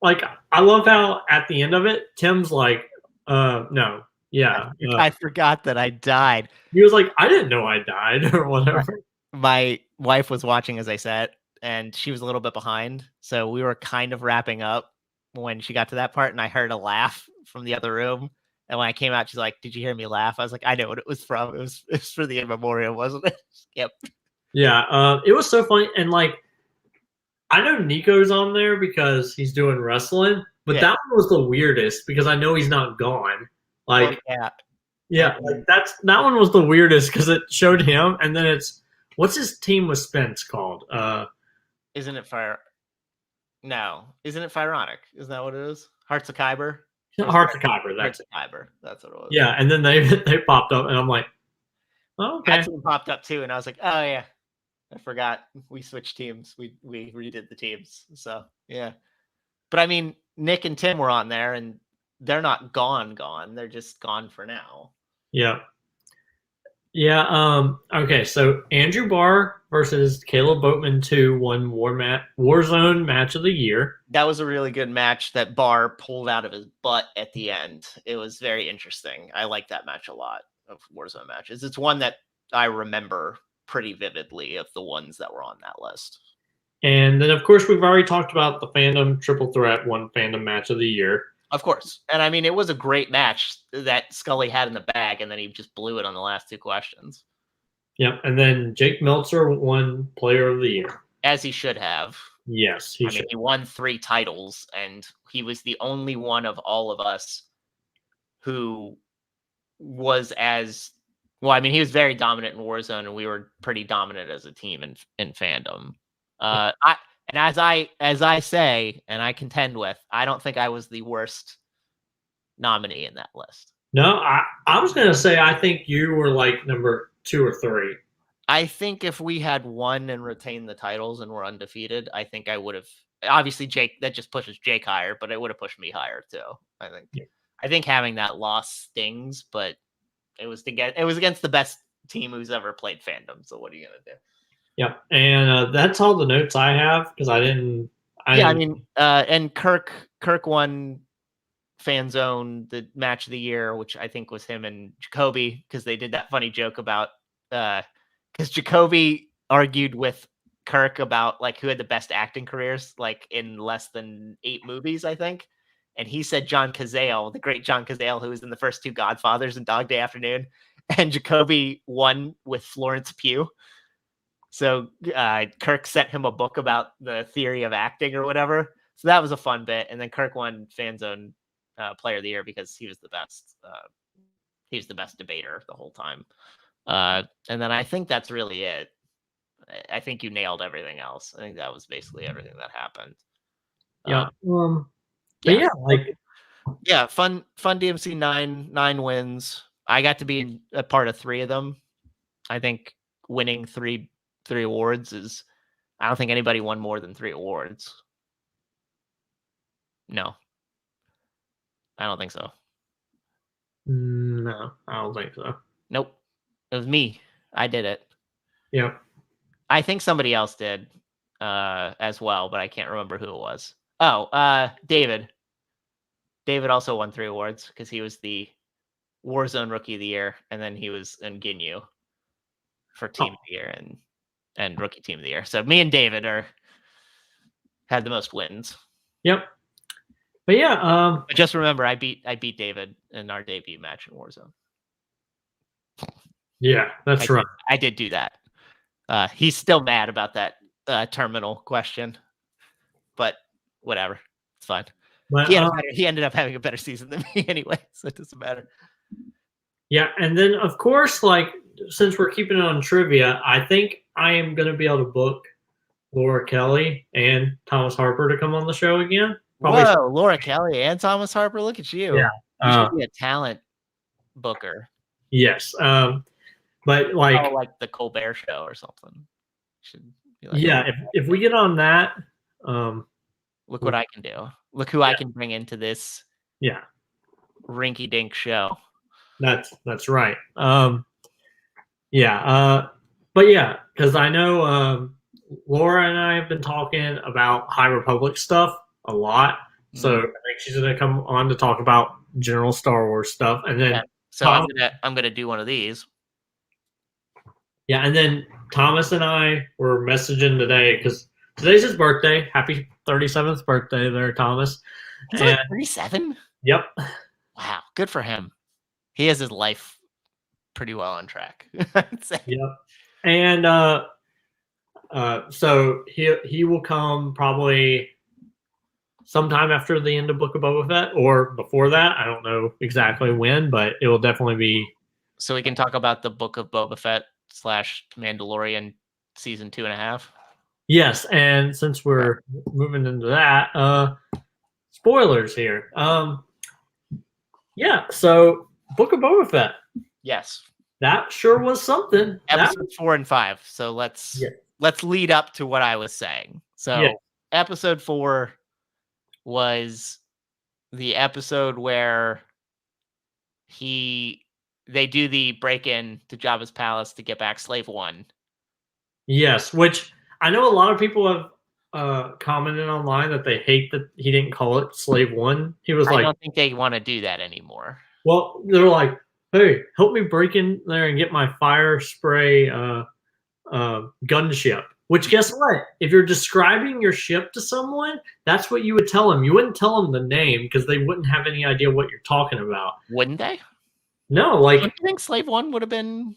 Like, I love how at the end of it, Tim's like, no. Yeah. I forgot that I died. He was like, I didn't know I died or whatever. My wife was watching as I said, and she was a little bit behind. So we were kind of wrapping up when she got to that part, and I heard a laugh from the other room. And when I came out, she's like, "Did you hear me laugh?" I was like, "I know what it was from. It was for the in memoriam, wasn't it?" Yep. Yeah. It was so funny. And like, I know Nico's on there because he's doing wrestling, but that one was the weirdest because I know he's not gone. Like, like that one was the weirdest because it showed him, and then it's what's his team with Spence called? Isn't it Fire? No, isn't it Phironic? Isn't that what it is? Hearts of Kyber. Hearts of Kyber. That's Kyber. That's what it was. Yeah, and then they popped up, and I'm like, oh, okay. That team popped up too, and I was like, oh yeah, I forgot we switched teams. We redid the teams. So yeah, but I mean, Nick and Tim were on there, and they're not gone. They're just gone for now. Yeah. Yeah. Okay. So Andrew Barr versus Caleb Boatman 2 won Warzone Match of the Year. That was a really good match that Barr pulled out of his butt at the end. It was very interesting. I like that match a lot of Warzone matches. It's one that I remember pretty vividly of the ones that were on that list. And then, of course, we've already talked about the Fandom Triple Threat won Fandom Match of the Year. Of course. And I mean, it was a great match that Scully had in the bag, and then he just blew it on the last 2 questions. Yep. And then Jake Meltzer won Player of the Year. As he should have. Yes, he should. He won 3 titles, and he was the only one of all of us who was as well. I mean, he was very dominant in Warzone, and we were pretty dominant as a team in Fandom. And as I say, and I contend with, I don't think I was the worst nominee in that list. No, I was going to say I think you were like number 2 or 3. I think if we had won and retained the titles and were undefeated, I think I would have. Obviously, Jake, that just pushes Jake higher, but it would have pushed me higher too. I think. Yeah. I think having that loss stings, but it was against the best team who's ever played Fandom. So what are you going to do? Yeah, and that's all the notes I have because I didn't. And Kirk won Fan Zone, the match of the year, which I think was him and Jacoby, because they did that funny joke about because Jacoby argued with Kirk about like who had the best acting careers, like in less than 8 movies, I think. And he said John Cazale, the great John Cazale, who was in the first 2 Godfathers and Dog Day Afternoon. And Jacoby won with Florence Pugh. So Kirk sent him a book about the theory of acting or whatever. So that was a fun bit. And then Kirk won Fanzone Player of the Year because he was the best. He was the best debater the whole time. And then I think that's really it. I think you nailed everything else. I think that was basically everything that happened. Yeah. But yeah, like fun DMC 9 wins. I got to be a part of 3 of them. I think winning three awards is. I don't think anybody won more than 3 awards. No, I don't think so. No, I don't think so. Nope, it was me. I did it. Yeah. I think somebody else did as well, but I can't remember who it was. Oh, David. David also won 3 awards because he was the Warzone Rookie of the Year, and then he was in Ginyu for Team of the Year and Rookie Team of the Year. So me and David had the most wins. Yep. But yeah, but just remember, I beat David in our debut match in Warzone. Yeah, that's right. I did do that. He's still mad about that terminal question, but whatever, it's fine. But, he ended up having a better season than me anyway, so it doesn't matter. Yeah, and then of course, like since we're keeping it on trivia, I think I am going to be able to book Laura Kelly and Thomas Harper to come on the show again. Probably. Whoa, Laura Kelly and Thomas Harper! Look at you. Yeah, you should be a talent booker. Yes, but like the Colbert Show or something. Should be like yeah, if we get on that, look what I can do. Look who I can bring into this. Yeah, rinky-dink show. That's right. Yeah, but yeah, because I know Laura and I have been talking about High Republic stuff a lot. So I think she's going to come on to talk about general Star Wars stuff, and then so I'm gonna do one of these. Yeah, and then Thomas and I were messaging today because today's his birthday. Happy 37th birthday there, Thomas. He's like 37? Yep. Wow, good for him. He has his life pretty well on track. Yep. And so he will come probably sometime after the end of Book of Boba Fett or before that. I don't know exactly when, but it will definitely be. So we can talk about the Book of Boba Fett / Mandalorian season 2.5. Yes, and since we're moving into that, spoilers here. Yeah, so Book of Boba Fett. Yes, that sure was something. Episode 4 and 5. So let's lead up to what I was saying. So episode 4 was the episode where they do the break-in to Jabba's palace to get back Slave One. Yes, which I know a lot of people have commented online that they hate that he didn't call it Slave One. He was I don't think they want to do that anymore. Well, they're like, hey, help me break in there and get my fire spray gunship. Which, guess what? If you're describing your ship to someone, that's what you would tell them. You wouldn't tell them the name because they wouldn't have any idea what you're talking about. Wouldn't they? No, like. Don't you think Slave One would have been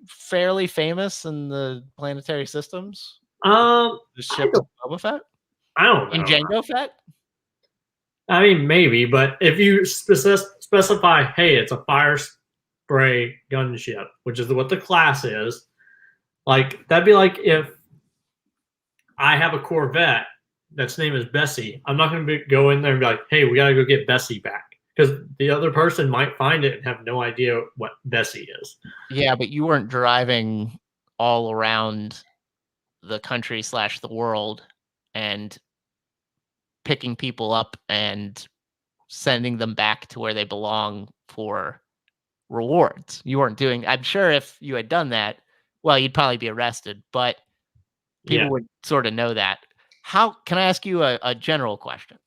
fairly famous in the planetary systems? The ship of Boba Fett? I don't know. And Jango Fett? I mean, maybe, but if you specify, hey, it's a fire spray gunship, which is what the class is, like that'd be like if I have a Corvette that's name is Bessie. I'm not going to go in there and be like, hey, we got to go get Bessie back. Because the other person might find it and have no idea what Bessie is. Yeah, but you weren't driving all around the country / the world and picking people up and sending them back to where they belong for rewards. You weren't doing. I'm sure if you had done that, well, you'd probably be arrested, but people would sort of know that. How can I ask you a general question?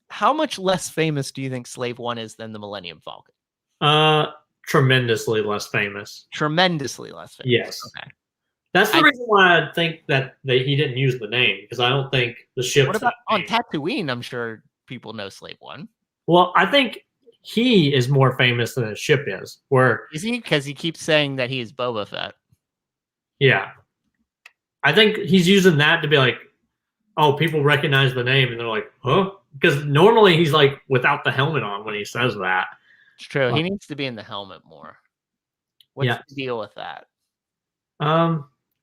How much less famous do you think Slave One is than the Millennium Falcon? tremendously less famous. Tremendously less famous. Yes. Okay. That's the reason why I think that he didn't use the name, because I don't think the ship's What about that on name. Tatooine? I'm sure people know Slave One. Well, I think he is more famous than his ship is. Where is he? Because he keeps saying that he's Boba Fett. Yeah, I think he's using that to be like, oh, people recognize the name, and they're like, huh? Because normally he's like without the helmet on when he says that. It's true. He needs to be in the helmet more. What's the deal with that?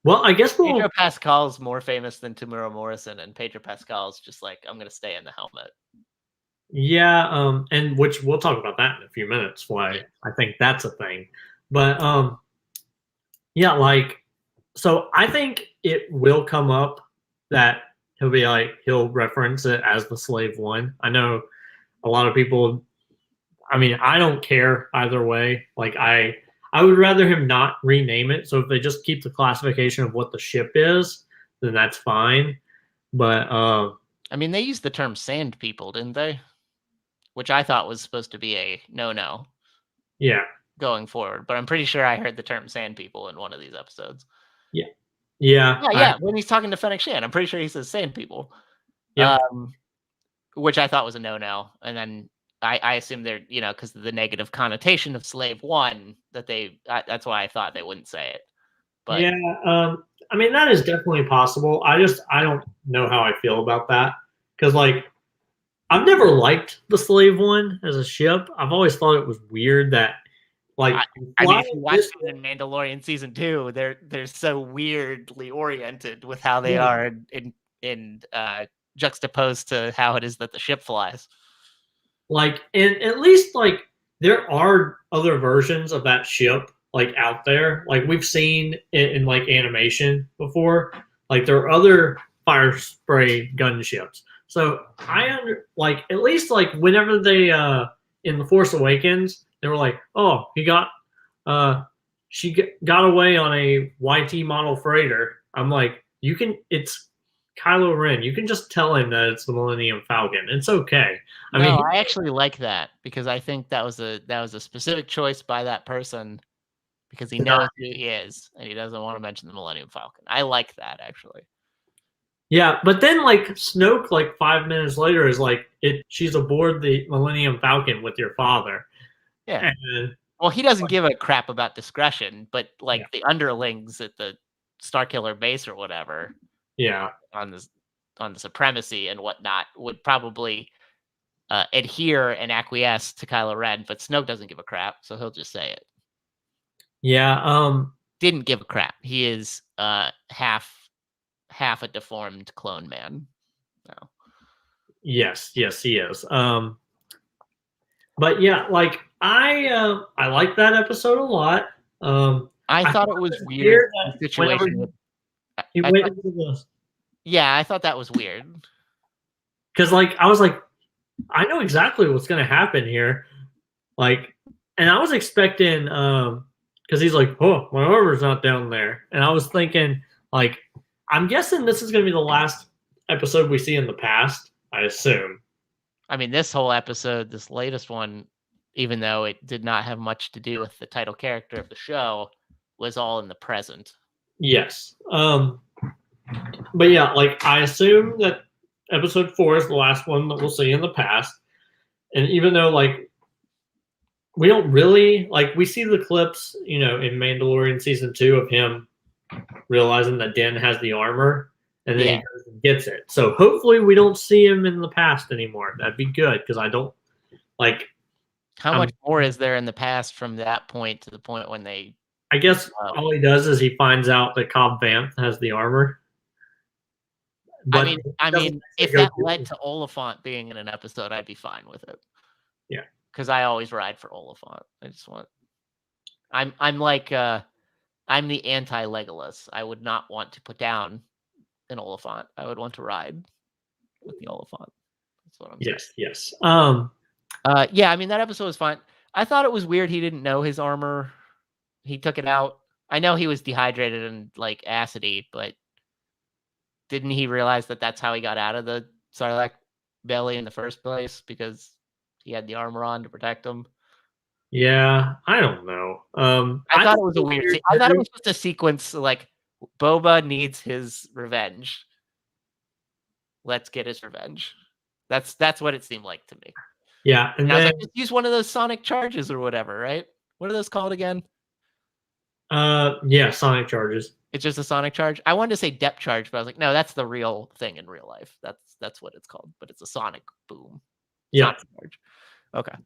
Well, I guess Pedro Pascal's more famous than Tamura Morrison, and Pedro Pascal's just like, I'm gonna stay in the helmet. Yeah, and which we'll talk about that in a few minutes. Why I think that's a thing, but yeah, like, so I think it will come up that he'll be like he'll reference it as the Slave One. I know a lot of people. I mean, I don't care either way. Like, I would rather him not rename it. So if they just keep the classification of what the ship is, then that's fine. But I mean, they used the term sand people, didn't they? Which I thought was supposed to be a no. Yeah. Going forward, but I'm pretty sure I heard the term sand people in one of these episodes. Yeah. Yeah. When he's talking to Fennec Shan, I'm pretty sure he says sand people. Yeah. Which I thought was a no. And then I assume they're, because of the negative connotation of Slave One, that that's why I thought they wouldn't say it. But yeah, I mean, that is definitely possible. I don't know how I feel about that, because like I've never liked the Slave One as a ship. I've always thought it was weird that, like, I mean, if you watch it in Mandalorian season 2, they're so weirdly oriented with how they are in juxtaposed to how it is that the ship flies. Like, and at least like there are other versions of that ship like out there. Like we've seen in like animation before. Like there are other fire spray gunships. So like at least like whenever they in the Force Awakens, they were like, oh, she got away on a YT model freighter. I'm like, it's Kylo Ren. You can just tell him that it's the Millennium Falcon. It's okay. I actually like that, because I think that was a specific choice by that person, because he knows who he is and he doesn't want to mention the Millennium Falcon. I like that, actually. Yeah, but then like Snoke, like 5 minutes later, is like, she's aboard the Millennium Falcon with your father. Yeah. Well, he doesn't give a crap about discretion, but like the underlings at the Starkiller base or whatever, on the supremacy and whatnot, would probably adhere and acquiesce to Kylo Ren, but Snoke doesn't give a crap, so he'll just say it. Yeah. Didn't give a crap. He is half a deformed clone man. No. Yes, he is. But yeah, like I like that episode a lot. I thought it was weird. The situation. I thought that was weird. Because like I was like, I know exactly what's gonna happen here. Like, and I was expecting because he's like, oh, my armor's not down there. And I was thinking, like, I'm guessing this is gonna be the last episode we see in the past, I assume. I mean, this whole episode, this latest one, even though it did not have much to do with the title character of the show, was all in the present. Yes. But yeah, like I assume that episode 4 is the last one that we'll see in the past. And even though like we don't really like, we see the clips, in Mandalorian season 2 of him realizing that Den has the armor, and then he goes and gets it. So hopefully we don't see him in the past anymore. That'd be good, because I don't like. How much more is there in the past from that point to the point when they? I guess all he does is he finds out that Cobb Vanth has the armor. But I mean, if that led to Oliphant being in an episode, I'd be fine with it. Yeah, because I always ride for Oliphant. I'm like I'm the anti-Legolas. I would not want to put down an Oliphant. I would want to ride with the Oliphant. That's what I'm saying. Yes. Yeah, I mean, that episode was fine. I thought it was weird he didn't know his armor. He took it out. I know he was dehydrated and like acidy, but didn't he realize that that's how he got out of the Sarlacc belly in the first place, because he had the armor on to protect him? Yeah, I don't know. I thought think it was a it's weird weird scene. I thought it too. was just a sequence like Boba needs his revenge. Let's get his revenge. That's what it seemed like to me. Yeah, and And I was then like, just use one of those sonic charges or whatever, right? What are those called again? yeah, Sonic charges. It's just a sonic charge. I wanted to say depth charge, but I was like, no, that's the real thing in real life. That's what it's called, but it's a sonic boom. Yeah, Sonic charge. Okay.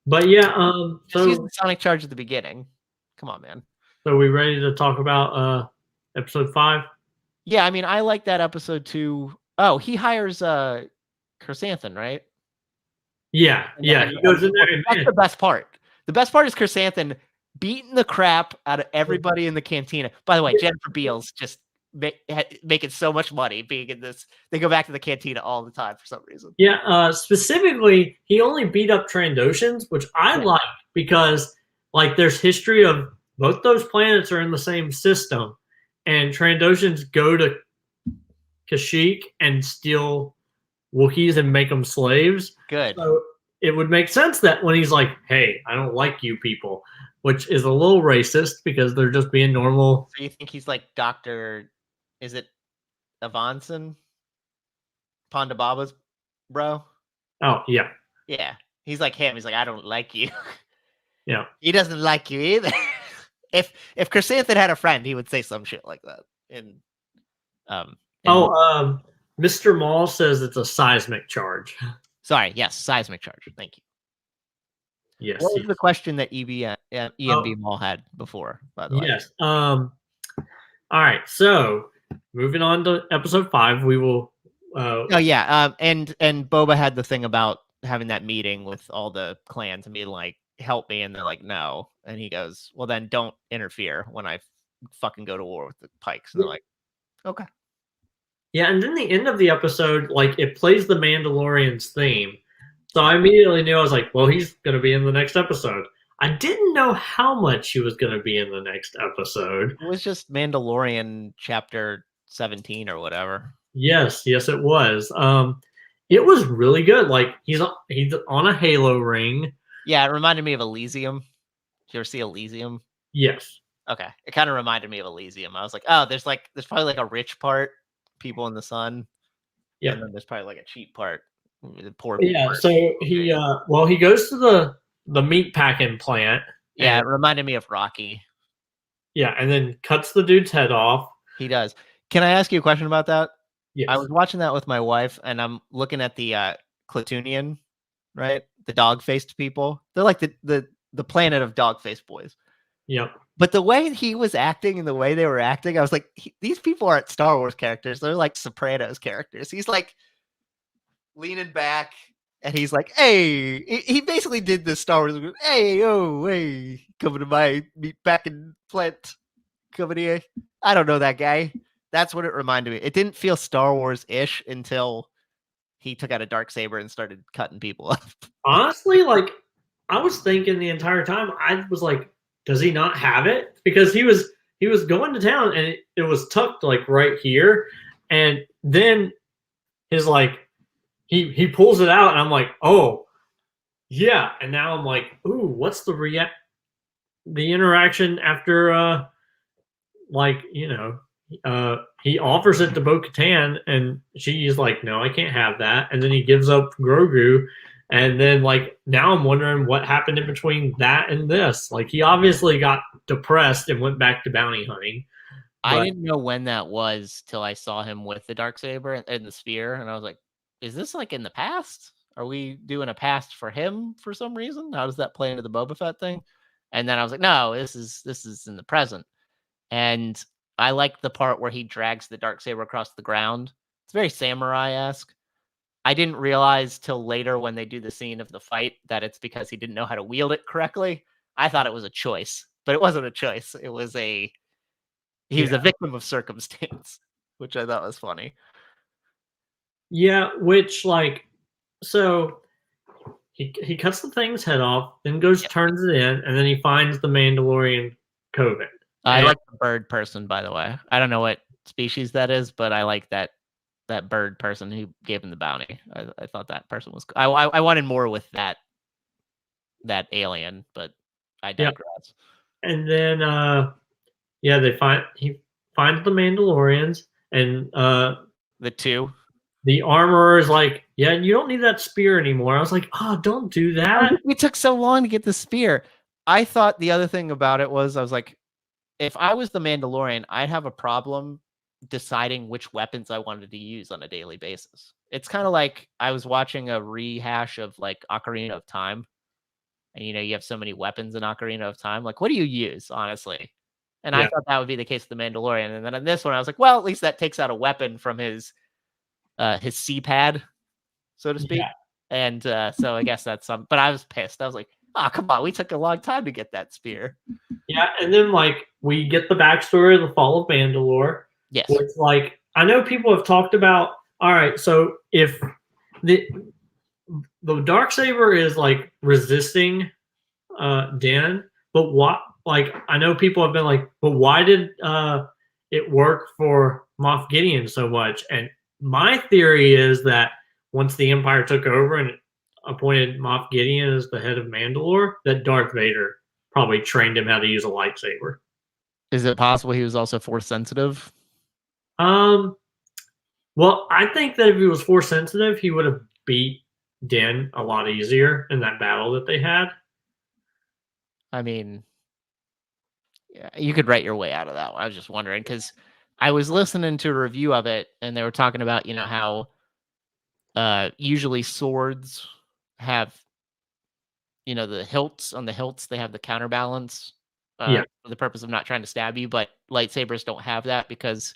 but yeah, Just use the sonic charge at the beginning. Come on, man. so we ready to talk about episode 5? Yeah, I mean, I like that episode too. Oh, he hires Chrysanthemum, right? Yeah, yeah, he goes in there and That's man, the best part. The best part is Chrysanthemum beating the crap out of everybody in the cantina. By the way, Jennifer Beals just making so much money being in this. They go back to the cantina all the time for some reason. yeah, specifically, he only beat up Trandoshans, which I Yeah. like because like there's history of both those planets are in the same system, and Trandoshans go to Kashyyyk and steal Wookiees and make them slaves. Good. So it would make sense that when he's like, "Hey, I don't like you people," which is a little racist because they're just being normal. So you think he's like Dr. Is it Avanson? Ponda Baba's bro? Oh yeah, Yeah. He's like him. He's like, I don't like you. yeah. He doesn't like you either. if Chrysanthemum had a friend, he would say some shit like that. Um Oh, Mr. Maul says it's a seismic charge. sorry, yes, seismic charge. Thank you. Yes. What was Yes. the question that EMB Oh, Mall had before, by the way? yes. All right. So moving on to episode 5, we will. Oh yeah, and Boba had the thing about having that meeting with all the clans and being like, "Help me," and they're like, "No," and he goes, "Well, then don't interfere when I fucking go to war with the Pikes." And they're like, "Okay." Yeah, and then the end of the episode, like it plays the Mandalorian's theme. So I immediately knew I was like, well, he's going to be in the next episode. I didn't know how much he was going to be in the next episode. It was just Mandalorian chapter 17 or whatever. Yes, yes, it was. It was really good. Like he's on a Halo ring. Yeah, it reminded me of Elysium. Did you ever see Elysium? Yes. Okay, it kind of reminded me of Elysium. I was like, oh, there's probably like a rich part, people in the sun, Yeah. and then there's probably like a cheap part, the poor Yeah. people. So he goes to the meat packing plant. Yeah, And, it reminded me of Rocky. yeah, and then cuts the dude's head off. He does. Can I ask you a question about that? Yes. I was watching that with my wife, and I'm looking at the Clatoonian, right? The dog-faced people. They're like the planet of dog-faced boys. Yep. But the way he was acting and the way they were acting, I was like, these people aren't Star Wars characters. They're like Sopranos characters. He's like leaning back, and he's like, "Hey," he basically did the Star Wars. Hey, oh, hey, coming to my meat packing plant, coming here. I don't know that guy. That's what it reminded me. It didn't feel Star Wars-ish until he took out a darksaber and started cutting people up. Honestly, like I was thinking the entire time, I was like, does he not have it? Because he was going to town and it was tucked like right here, and then his like he pulls it out and I'm like, oh yeah, and now I'm like, ooh, what's the interaction after like he offers it to Bo-Katan and she's like, no, I can't have that, and then he gives up Grogu. And then, like, now I'm wondering what happened in between that and this. Like, he obviously got depressed and went back to bounty hunting. I didn't know when that was till I saw him with the darksaber and the spear, and I was like, "Is this like in the past? Are we doing a past for him for some reason? How does that play into the Boba Fett thing?" And then I was like, "No, this is in the present." And I like the part where he drags the darksaber across the ground. It's very samurai-esque. I didn't realize till later when they do the scene of the fight that it's because he didn't know how to wield it correctly. I thought it was a choice, but it wasn't a choice. He was a victim of circumstance, which I thought was funny. Yeah, which, like, so he cuts the thing's head off, then goes, Yep. turns it in, and then he finds the Mandalorian coven. I like the bird person, by the way. I don't know what species that is, but I like that bird person who gave him the bounty. I thought that person was. I wanted more with that alien, but I digress. And then he finds the Mandalorians, and The two. the armorer is like, yeah, you don't need that spear anymore. I was like, oh, don't do that. We took so long to get the spear. I thought the other thing about it was I was like, if I was the Mandalorian, I'd have a problem deciding which weapons I wanted to use on a daily basis. It's kind of like I was watching a rehash of like Ocarina of Time. And you have so many weapons in Ocarina of Time. Like, what do you use, honestly? And I Yeah. thought that would be the case with the Mandalorian. And then on this one, I was like, well, at least that takes out a weapon from his C-pad, so to speak. Yeah. And so I guess that's some. But I was pissed. I was like, oh, come on, we took a long time to get that spear. Yeah, and then like we get the backstory of the fall of Mandalore. Yes. Which, like, I know people have talked about. All right, so if the Darksaber is like resisting Din, but what? Like, I know people have been like, but why did it work for Moff Gideon so much? And my theory is that once the Empire took over and appointed Moff Gideon as the head of Mandalore, that Darth Vader probably trained him how to use a lightsaber. Is it possible he was also force sensitive? Well, I think that if he was force sensitive, he would have beat Din a lot easier in that battle that they had. I mean, yeah, you could write your way out of that one. I was just wondering because I was listening to a review of it and they were talking about, how usually swords have, the hilts on the hilts, they have the counterbalance for the purpose of not trying to stab you, but lightsabers don't have that because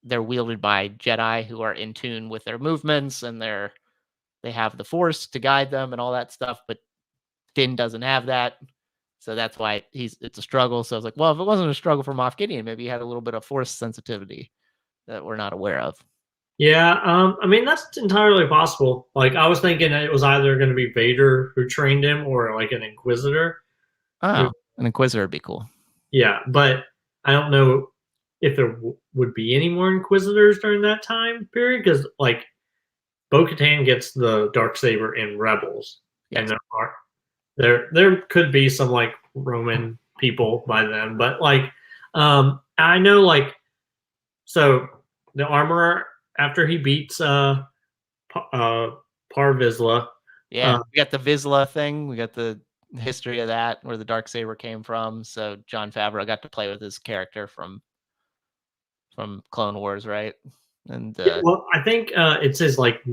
they're wielded by Jedi who are in tune with their movements and they have the force to guide them and all that stuff, but Din doesn't have that. So that's why it's a struggle. So I was like, well, if it wasn't a struggle for Moff Gideon, maybe he had a little bit of force sensitivity that we're not aware of. Yeah, I mean, that's entirely possible. Like, I was thinking it was either going to be Vader who trained him or like an Inquisitor. Oh, an Inquisitor would be cool. Yeah, but I don't know if there would be any more Inquisitors during that time period because, like, Bo-Katan gets the Darksaber in Rebels, yes. and there could be some like Roman people by then, but like, I know, like, so the armorer after he beats Par Vizsla. Yeah, we got the Vizsla thing. We got the history of that, where the Darksaber came from. So Jon Favreau got to play with his character from Clone Wars, right? And well, I think it's his like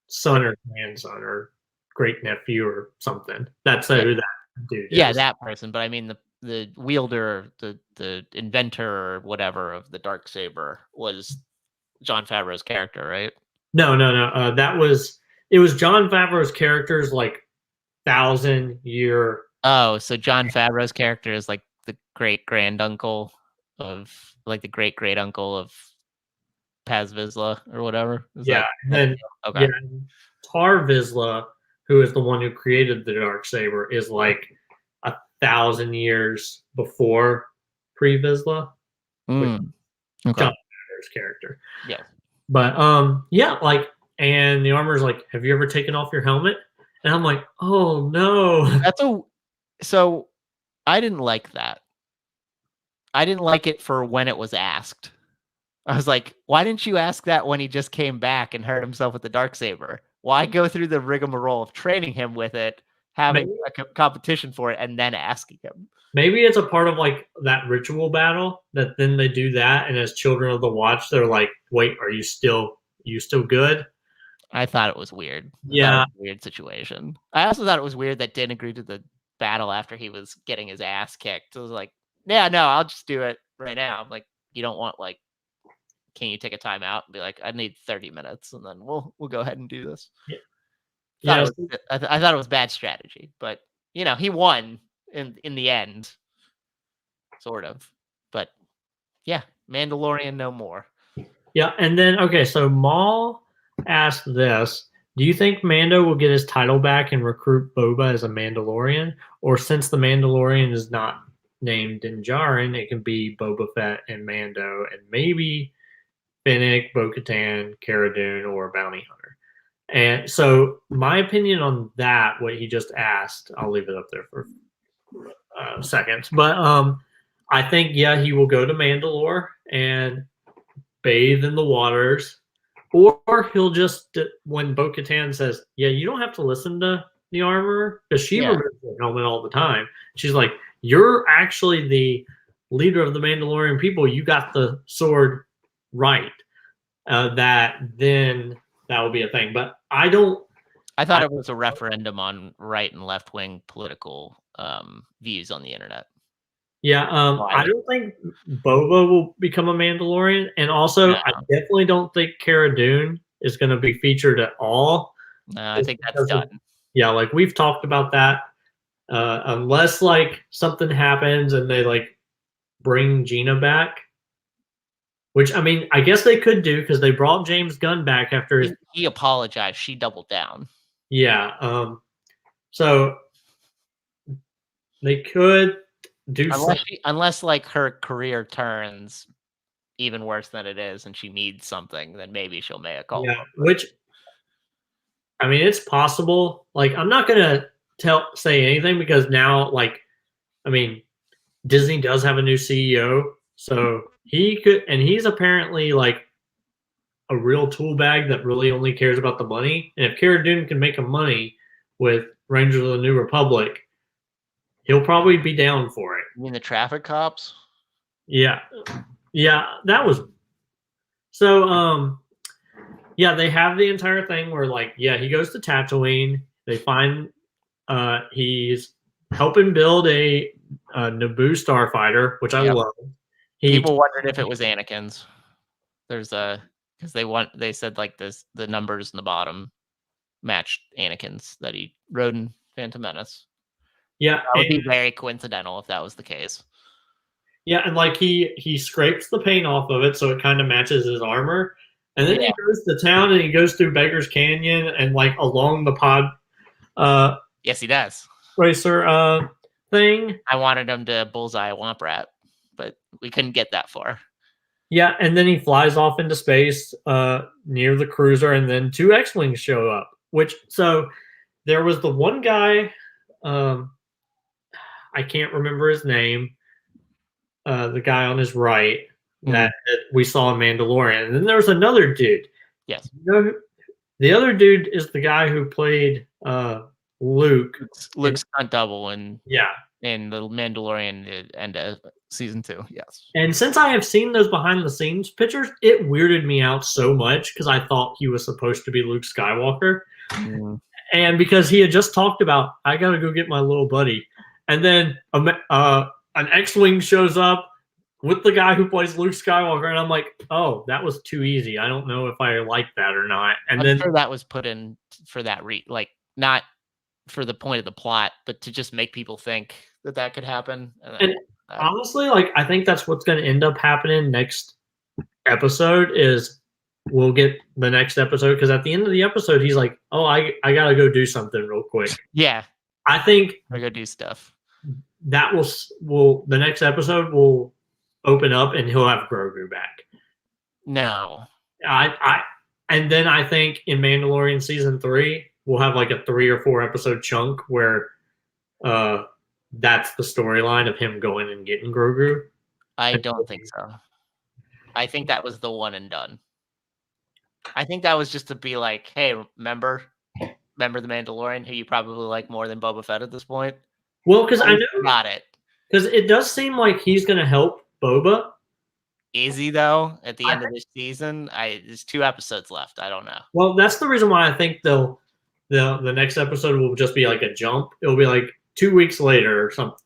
son or grandson or great nephew or something. That's who that dude is. Yeah, that person. But I mean the wielder, the inventor or whatever of the Darksaber was Jon Favreau's character, right? No. It was Jon Favreau's character's like 1,000-year. Oh, so Jon Favreau's character is like the great granduncle of like the great great uncle of Paz Vizsla or whatever. And then okay. Tar Vizsla, who is the one who created the Darksaber, is like 1,000 years before pre Vizsla. Okay. Jon Favreau's character. Yeah. But like, and the armor's like, have you ever taken off your helmet? And I'm like, oh no. So I didn't like that. I didn't like it for when it was asked. I was like, why didn't you ask that when he just came back and hurt himself with the Darksaber? Why go through the rigmarole of training him with it, having a competition for it, and then asking him? Maybe it's a part of like that ritual battle that then they do that, and as children of the watch, they're like, wait, are you still good? I thought it was weird. Yeah. It was a weird situation. I also thought it was weird that Din agreed to the battle after he was getting his ass kicked. I was like, yeah, no, I'll just do it right now. I'm like, you don't want like, can you take a timeout and be like, I need 30 minutes and then we'll go ahead and do this. Yeah. I thought it was bad strategy, but he won in the end, sort of. But yeah, Mandalorian no more. Yeah, and then okay, so Maul asked this: do you think Mando will get his title back and recruit Boba as a Mandalorian, or since the Mandalorian is not named Din Djarin, it can be Boba Fett and Mando, and maybe Fennec, Bo-Katan, Cara Dune, or Bounty Hunter? And so my opinion on that, what he just asked, I'll leave it up there for seconds. But I think he will go to Mandalore and bathe in the waters, or he'll just when Bo-Katan says, "Yeah, you don't have to listen to the armorer," because she removes the helmet all the time. She's like, "You're actually the leader of the Mandalorian people. You got the sword right." That will be a thing. But I don't. I thought it was a referendum on right and left wing political views on the internet. Yeah, I don't think Boba will become a Mandalorian, and also I definitely don't think Cara Dune is going to be featured at all. I think that's done. Yeah, like we've talked about that. Unless like something happens and they like bring Gina back, which I mean, I guess they could do because they brought James Gunn back after he apologized. She doubled down. Yeah, so they could do unless like her career turns even worse than it is and she needs something, then maybe she'll make a call. Yeah, which I mean, it's possible. Like, I'm not gonna say anything because now, like, I mean, Disney does have a new CEO, so he could, and he's apparently like a real tool bag that really only cares about the money. And if Cara Dune can make a money with Rangers of the New Republic, he'll probably be down for it. You mean the traffic cops? Yeah, that was so. Yeah, they have the entire thing where like, he goes to Tatooine. They find he's helping build a Naboo starfighter, which I love. People wondered if it was Anakin's. There's because they said like the numbers in the bottom matched Anakin's that he rode in Phantom Menace. Yeah, that would be very coincidental if that was the case. Yeah, and like he scrapes the paint off of it so it kind of matches his armor. And then he goes to town and he goes through Beggar's Canyon and like along the pod. Yes, he does. Racer thing. I wanted him to bullseye a Womp Rat, but we couldn't get that far. Yeah, and then he flies off into space near the cruiser, and then 2 X-Wings show up. So there was the one guy, I can't remember his name, the guy on his right, that we saw in Mandalorian. And then there was another dude. Yes. The other dude is the guy who played Luke. Luke's stunt double in the Mandalorian end of season 2. Yes. And since I have seen those behind the scenes pictures, it weirded me out so much because I thought he was supposed to be Luke Skywalker. And because he had just talked about, I got to go get my little buddy. And then an X-Wing shows up with the guy who plays Luke Skywalker, and I'm like, oh, that was too easy. I don't know if I like that or not. And I'm sure that was put in for that like not for the point of the plot, but to just make people think that could happen. And honestly, like I think that's what's going to end up happening next episode is we'll get the next episode because at the end of the episode he's like, oh, I gotta go do something real quick. Yeah, I think I go do stuff. That will the next episode will open up and he'll have Grogu back. No. And then I think in Mandalorian season 3, we'll have like a 3 or 4 episode chunk where that's the storyline of him going and getting Grogu. I don't think so. I think that was the one and done. I think that was just to be like, hey, remember the Mandalorian who you probably like more than Boba Fett at this point? Well, because I know got it. Because it does seem like he's going to help Boba. Is he though? At the end of this season, there's 2 episodes left. I don't know. Well, that's the reason why I think the next episode will just be like a jump. It'll be like 2 weeks later or something,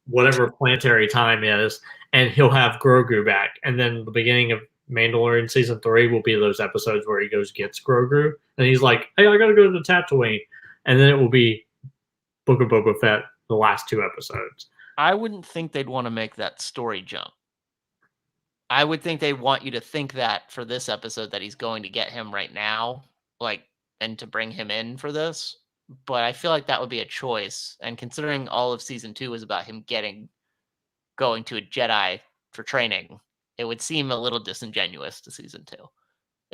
whatever planetary time is, and he'll have Grogu back. And then the beginning of Mandalorian season 3 will be those episodes where he goes gets Grogu, and he's like, "Hey, I got to go to Tatooine," and then it will be Book of Boba Fett the last 2 episodes. I wouldn't think they'd want to make that story jump. I would think they want you to think that for this episode that he's going to get him right now, like, and to bring him in for this. But I feel like that would be a choice. And considering all of season 2 is about him going to a Jedi for training, it would seem a little disingenuous to season 2.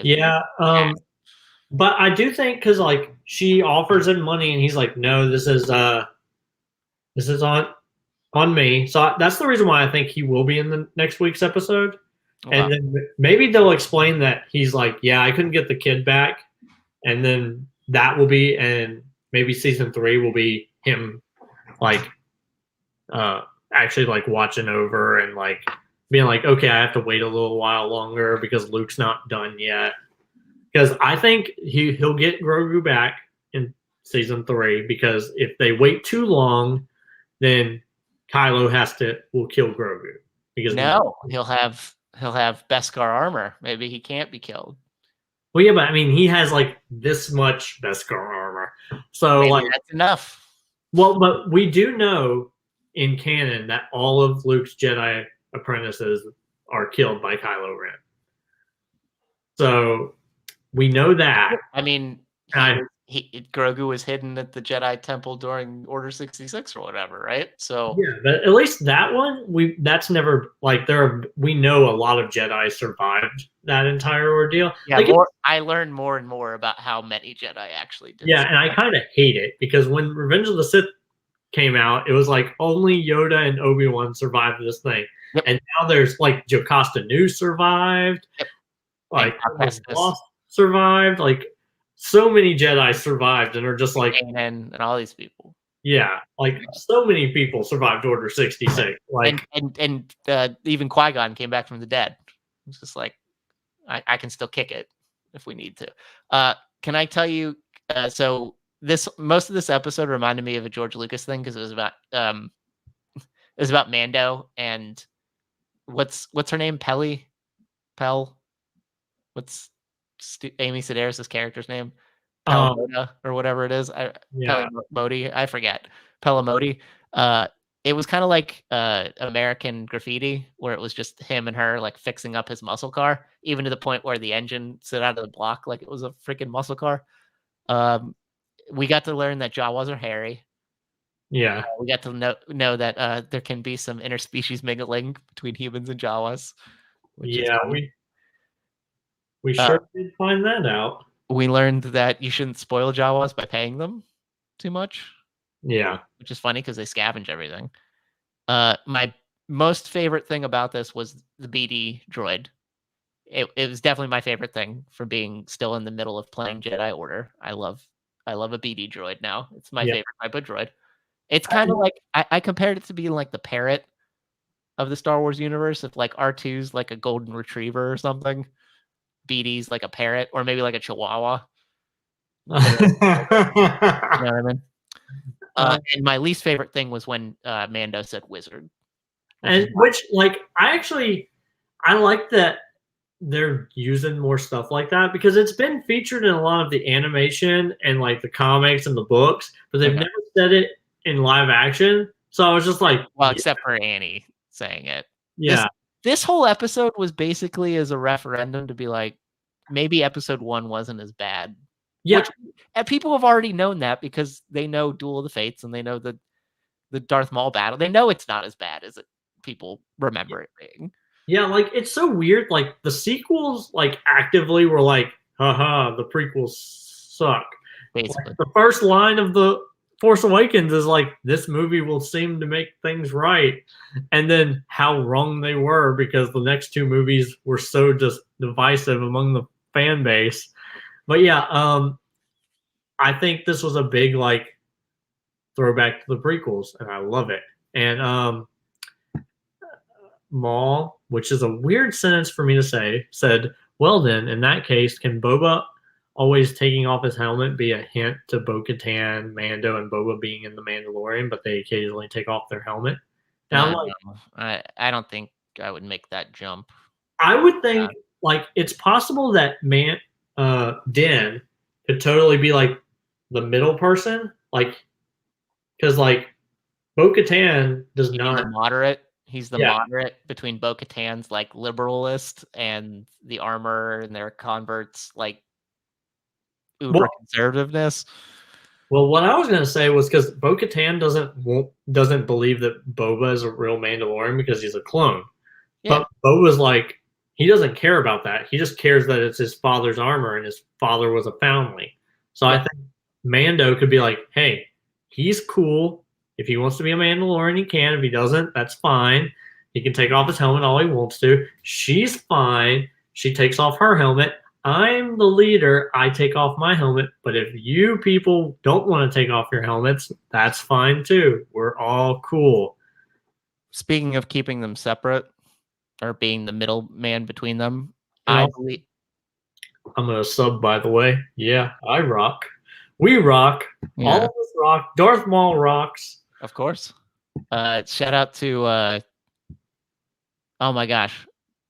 Yeah. But I do think because like she offers him money and he's like, no, this is on on me. So that's the reason why I think he will be in the next week's episode. Okay. And then maybe they'll explain that he's like, yeah, I couldn't get the kid back. And then that will be, and maybe season 3 will be him like actually like watching over and like being like, okay, I have to wait a little while longer because Luke's not done yet. Because I think he'll get Grogu back in season 3, because if they wait too long, then Kylo will kill Grogu. Because no, he'll have Beskar armor. Maybe he can't be killed. Well, yeah, but I mean, he has like this much Beskar armor, so Maybe like that's enough. Well, but we do know in canon that all of Luke's Jedi apprentices are killed by Kylo Ren. So we know that. I mean, Grogu was hidden at the Jedi Temple during Order 66 or whatever, right? So yeah, but at least that one, that's never like we know a lot of Jedi survived that entire ordeal. Yeah, like I learned more and more about how many Jedi actually did. Yeah, and I kind of hate it because when Revenge of the Sith came out, it was like only Yoda and Obi-Wan survived this thing. Yep. And now there's like Jocasta Nu survived. Yep. Like Lost survived. Like so many Jedi survived and are just like and all these people. Yeah, like so many people survived Order 66. Like and even Qui-Gon came back from the dead. It's just like I can still kick it if we need to. Can I tell you? So most of this episode reminded me of a George Lucas thing because it was about Mando and what's her name? Pell. What's Amy Sedaris' character's name? Pelamota or whatever it is. Pelamodi. I forget. Pelamodi. It was kind of like American Graffiti, where it was just him and her like fixing up his muscle car, even to the point where the engine slid out of the block like it was a freaking muscle car. We got to learn that Jawas are hairy. Yeah. We got to know that there can be some interspecies mingling between humans and Jawas. Yeah, we sure did find that out. We learned that you shouldn't spoil Jawas by paying them too much. Yeah. Which is funny because they scavenge everything. My most favorite thing about this was the BD droid. It was definitely my favorite thing from being still in the middle of playing Jedi Order. I love a BD droid now. It's my favorite type of droid. It's kind of like I compared it to being like the parrot of the Star Wars universe. If like R2's like a golden retriever or something, BD's like a parrot or maybe like a chihuahua. You know what I mean? And my least favorite thing was when Mando said wizard. Which like I like that they're using more stuff like that because it's been featured in a lot of the animation and like the comics and the books, but they've never said it in live action. So I was just like, except for Annie saying it. Yeah. This whole episode was basically as a referendum to be like, maybe episode 1 wasn't as bad. Yeah. And people have already known that because they know Duel of the Fates and they know the Darth Maul battle. They know it's not as bad as people remember it being. Yeah, like it's so weird. Like the sequels, like actively were like, haha, the prequels suck. Basically, like, the first line of the Force Awakens is like, this movie will seem to make things right, and then how wrong they were because the next 2 movies were so just divisive among the fan base. But yeah, I think this was a big like throwback to the prequels, and I love it. And Maul, which is a weird sentence for me to say, said, well then, in that case, can Boba always taking off his helmet be a hint to Bo-Katan, Mando, and Boba being in The Mandalorian, but they occasionally take off their helmet? Now, I don't think I would make that jump. I would think like it's possible that Din could totally be like the middle person, like because like Bo-Katan does not moderate. He's the moderate between Bo-Katan's like liberalist and the armor and their converts like uber conservativeness. Well, what I was gonna say was because Bo-Katan doesn't believe that Boba is a real Mandalorian because he's a clone. Yeah. But Boba's like he doesn't care about that. He just cares that it's his father's armor and his father was a foundling. So I think Mando could be like, hey, he's cool. If he wants to be a Mandalorian, he can. If he doesn't, that's fine. He can take off his helmet all he wants to. She's fine. She takes off her helmet. I'm the leader. I take off my helmet. But if you people don't want to take off your helmets, that's fine too. We're all cool. Speaking of keeping them separate or being the middleman between them, And I believe. I'm a sub, by the way. Yeah, I rock. We rock. Yeah. All of us rock. Darth Maul rocks. Of course. Shout out to oh my gosh,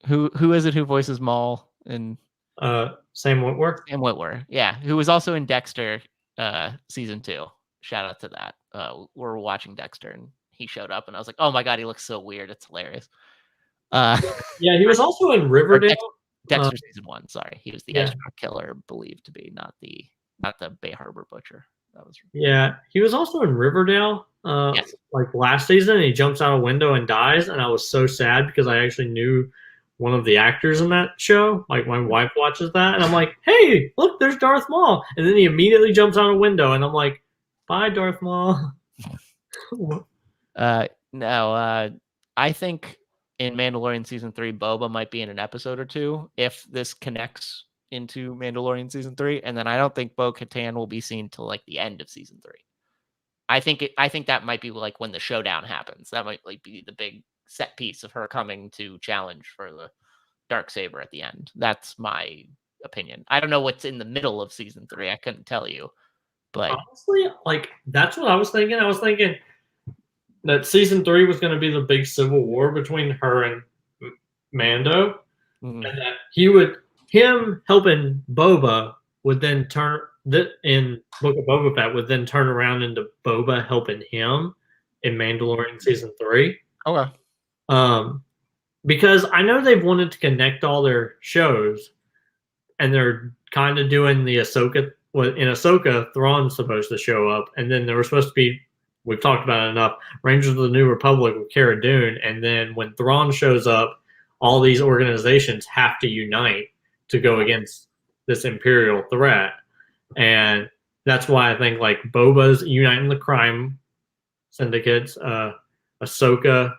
who is it who voices Maul in Sam Witwer. Sam Witwer? Yeah, who was also in Dexter season 2. Shout out to that. We're watching Dexter and he showed up and I was like, oh my god, he looks so weird. It's hilarious. Yeah, he was also in Riverdale. Dexter season 1. Sorry, he was the Yeah. Ezra killer, believed to be, not the Bay Harbor butcher. That was Yeah, he was also in Riverdale. Yes. Like last season, and he jumps out a window and dies, and I was so sad because I actually knew one of the actors in that show. Like my wife watches that, and I'm like, "Hey, look, there's Darth Maul!" And then he immediately jumps out a window, and I'm like, "Bye, Darth Maul." No, I think in Mandalorian season 3, Boba might be in an episode or two if this connects into Mandalorian season 3, and then I don't think Bo-Katan will be seen till like the end of season 3. I think that might be like when the showdown happens. That might like be the big set piece of her coming to challenge for the Darksaber at the end. That's my opinion. I don't know what's in the middle of season 3. I couldn't tell you, but honestly, like that's what I was thinking. I was thinking that season 3 was going to be the big civil war between her and Mando, and that him helping Boba would then turn in Book of Boba Fett would then turn around into Boba helping him in Mandalorian season 3. Okay. Because I know they've wanted to connect all their shows, and they're kind of doing the Ahsoka. Well, in Ahsoka, Thrawn's supposed to show up, and then there was supposed to be. We've talked about it enough. Rangers of the New Republic with Cara Dune, and then when Thrawn shows up, all these organizations have to unite to go against this Imperial threat, and that's why I think like Boba's uniting the crime syndicates. Ahsoka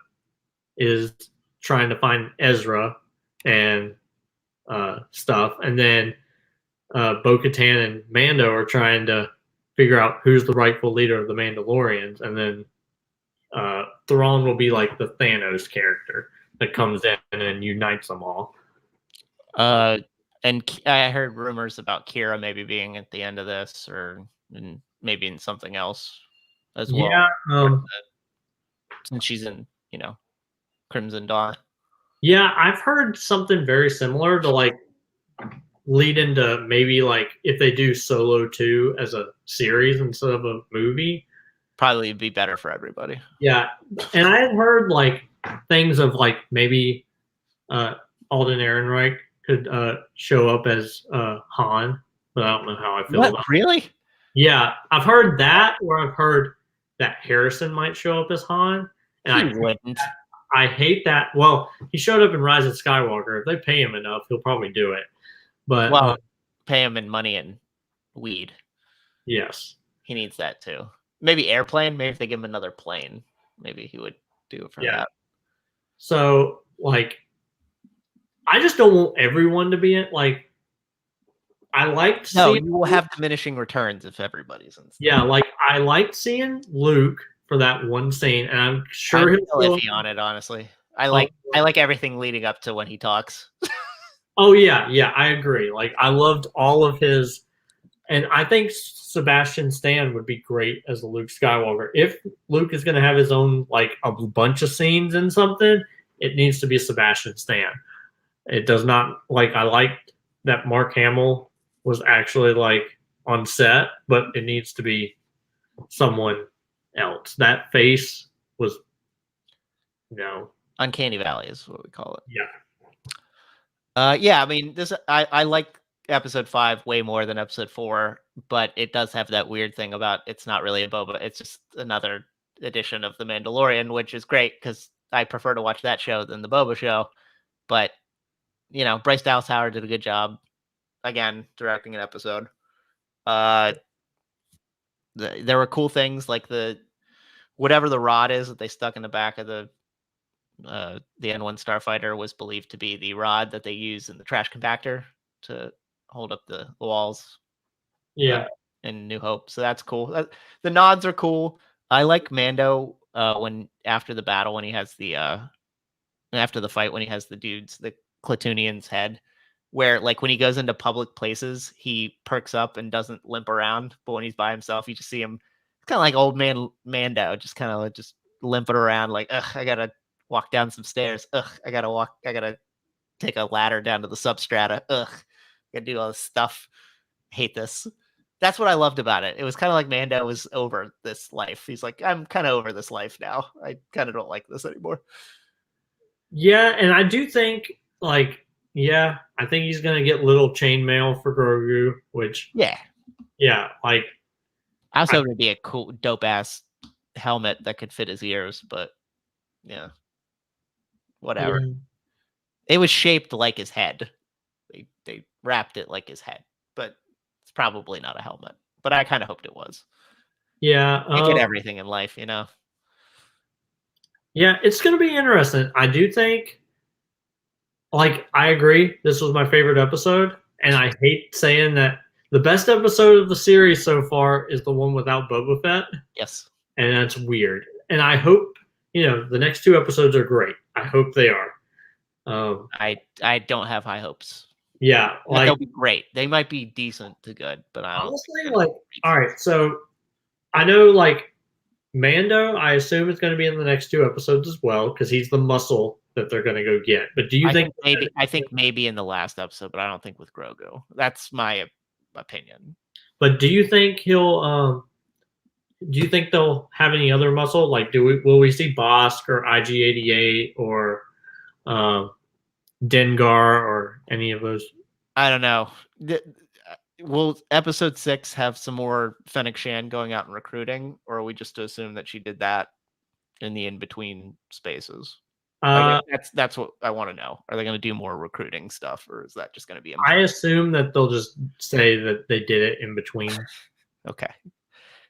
is trying to find Ezra and stuff, and then Bo-Katan and Mando are trying to figure out who's the rightful leader of the Mandalorians, and then Thrawn will be like the Thanos character that comes in and unites them all. And I heard rumors about Kira maybe being at the end of this, or maybe in something else as well. Yeah, since she's in, Crimson Dawn. Yeah, I've heard something very similar to like lead into maybe like if they do Solo 2 as a series instead of a movie. Probably be better for everybody. Yeah, and I had heard like things of like maybe Alden Ehrenreich could show up as Han, but I don't know how I feel about it. Really? Yeah, I've heard that, or I've heard that Harrison might show up as Han. And He wouldn't. I hate that. Well, he showed up in Rise of Skywalker. If they pay him enough, he'll probably do it. But pay him in money and weed. Yes, he needs that too. Maybe airplane. Maybe if they give him another plane, maybe he would do it for that. So, like, I just don't want everyone to be in. Like, I liked seeing. You will have diminishing returns if everybody's in. Yeah, like I liked seeing Luke for that one scene, and I'm sure I'm still iffy on it. Honestly, I like everything leading up to when he talks. Oh yeah, I agree. Like I loved all of his, and I think Sebastian Stan would be great as the Luke Skywalker. If Luke is going to have his own like a bunch of scenes in something, it needs to be Sebastian Stan. It does not like I liked that Mark Hamill was actually like on set, but it needs to be someone else. That face was Uncanny Valley is what we call it. Yeah. I mean, I like episode 5 way more than episode 4, but it does have that weird thing about it's not really a Boba, it's just another edition of The Mandalorian, which is great because I prefer to watch that show than the Boba show. But Bryce Dallas Howard did a good job again directing an episode. There were cool things like the whatever the rod is that they stuck in the back of the N1 Starfighter was believed to be the rod that they use in the trash compactor to hold up the walls. Yeah. In New Hope. So that's cool. The nods are cool. I like Mando when after the battle when he has the after the fight when he has the dudes, the Klatooinian's head, where like when he goes into public places, he perks up and doesn't limp around. But when he's by himself, you just see him kind of like old man Mando, just kind of just limping around like, ugh, I gotta walk down some stairs. Ugh, I gotta take a ladder down to the substrata. Ugh, gotta do all this stuff. Hate this. That's what I loved about it. It was kind of like Mando was over this life. He's like, I'm kind of over this life now. I kind of don't like this anymore. Yeah, and I do think, like, yeah, I think he's going to get little chainmail for Grogu, which, yeah, like. I was hoping it'd be a cool, dope-ass helmet that could fit his ears, but, yeah, whatever. Yeah. It was shaped like his head. They wrapped it like his head, but it's probably not a helmet. But I kind of hoped it was. Yeah. They get everything in life, you know? Yeah, it's going to be interesting. I do think, like, I agree. This was my favorite episode. And I hate saying that the best episode of the series so far is the one without Boba Fett. Yes. And that's weird. And I hope, the next 2 episodes are great. I hope they are. I don't have high hopes. Yeah. Like, they'll be great. They might be decent to good, but I don't honestly, like, all right. So I know, like, Mando, I assume it's going to be in the next 2 episodes as well because he's the muscle that they're going to go get. But do you think maybe? I think maybe in the last episode, but I don't think with Grogu. That's my opinion. But do you think he'll? Do you think they'll have any other muscle? Like, will we see Bosk or IG-88 or Dengar or any of those? I don't know. Will episode 6 have some more Fennec Shan going out and recruiting, or are we just to assume that she did that in the in-between spaces? That's what I want to know. Are they going to do more recruiting stuff, or is that just going to be? I assume that they'll just say that they did it in between. Okay,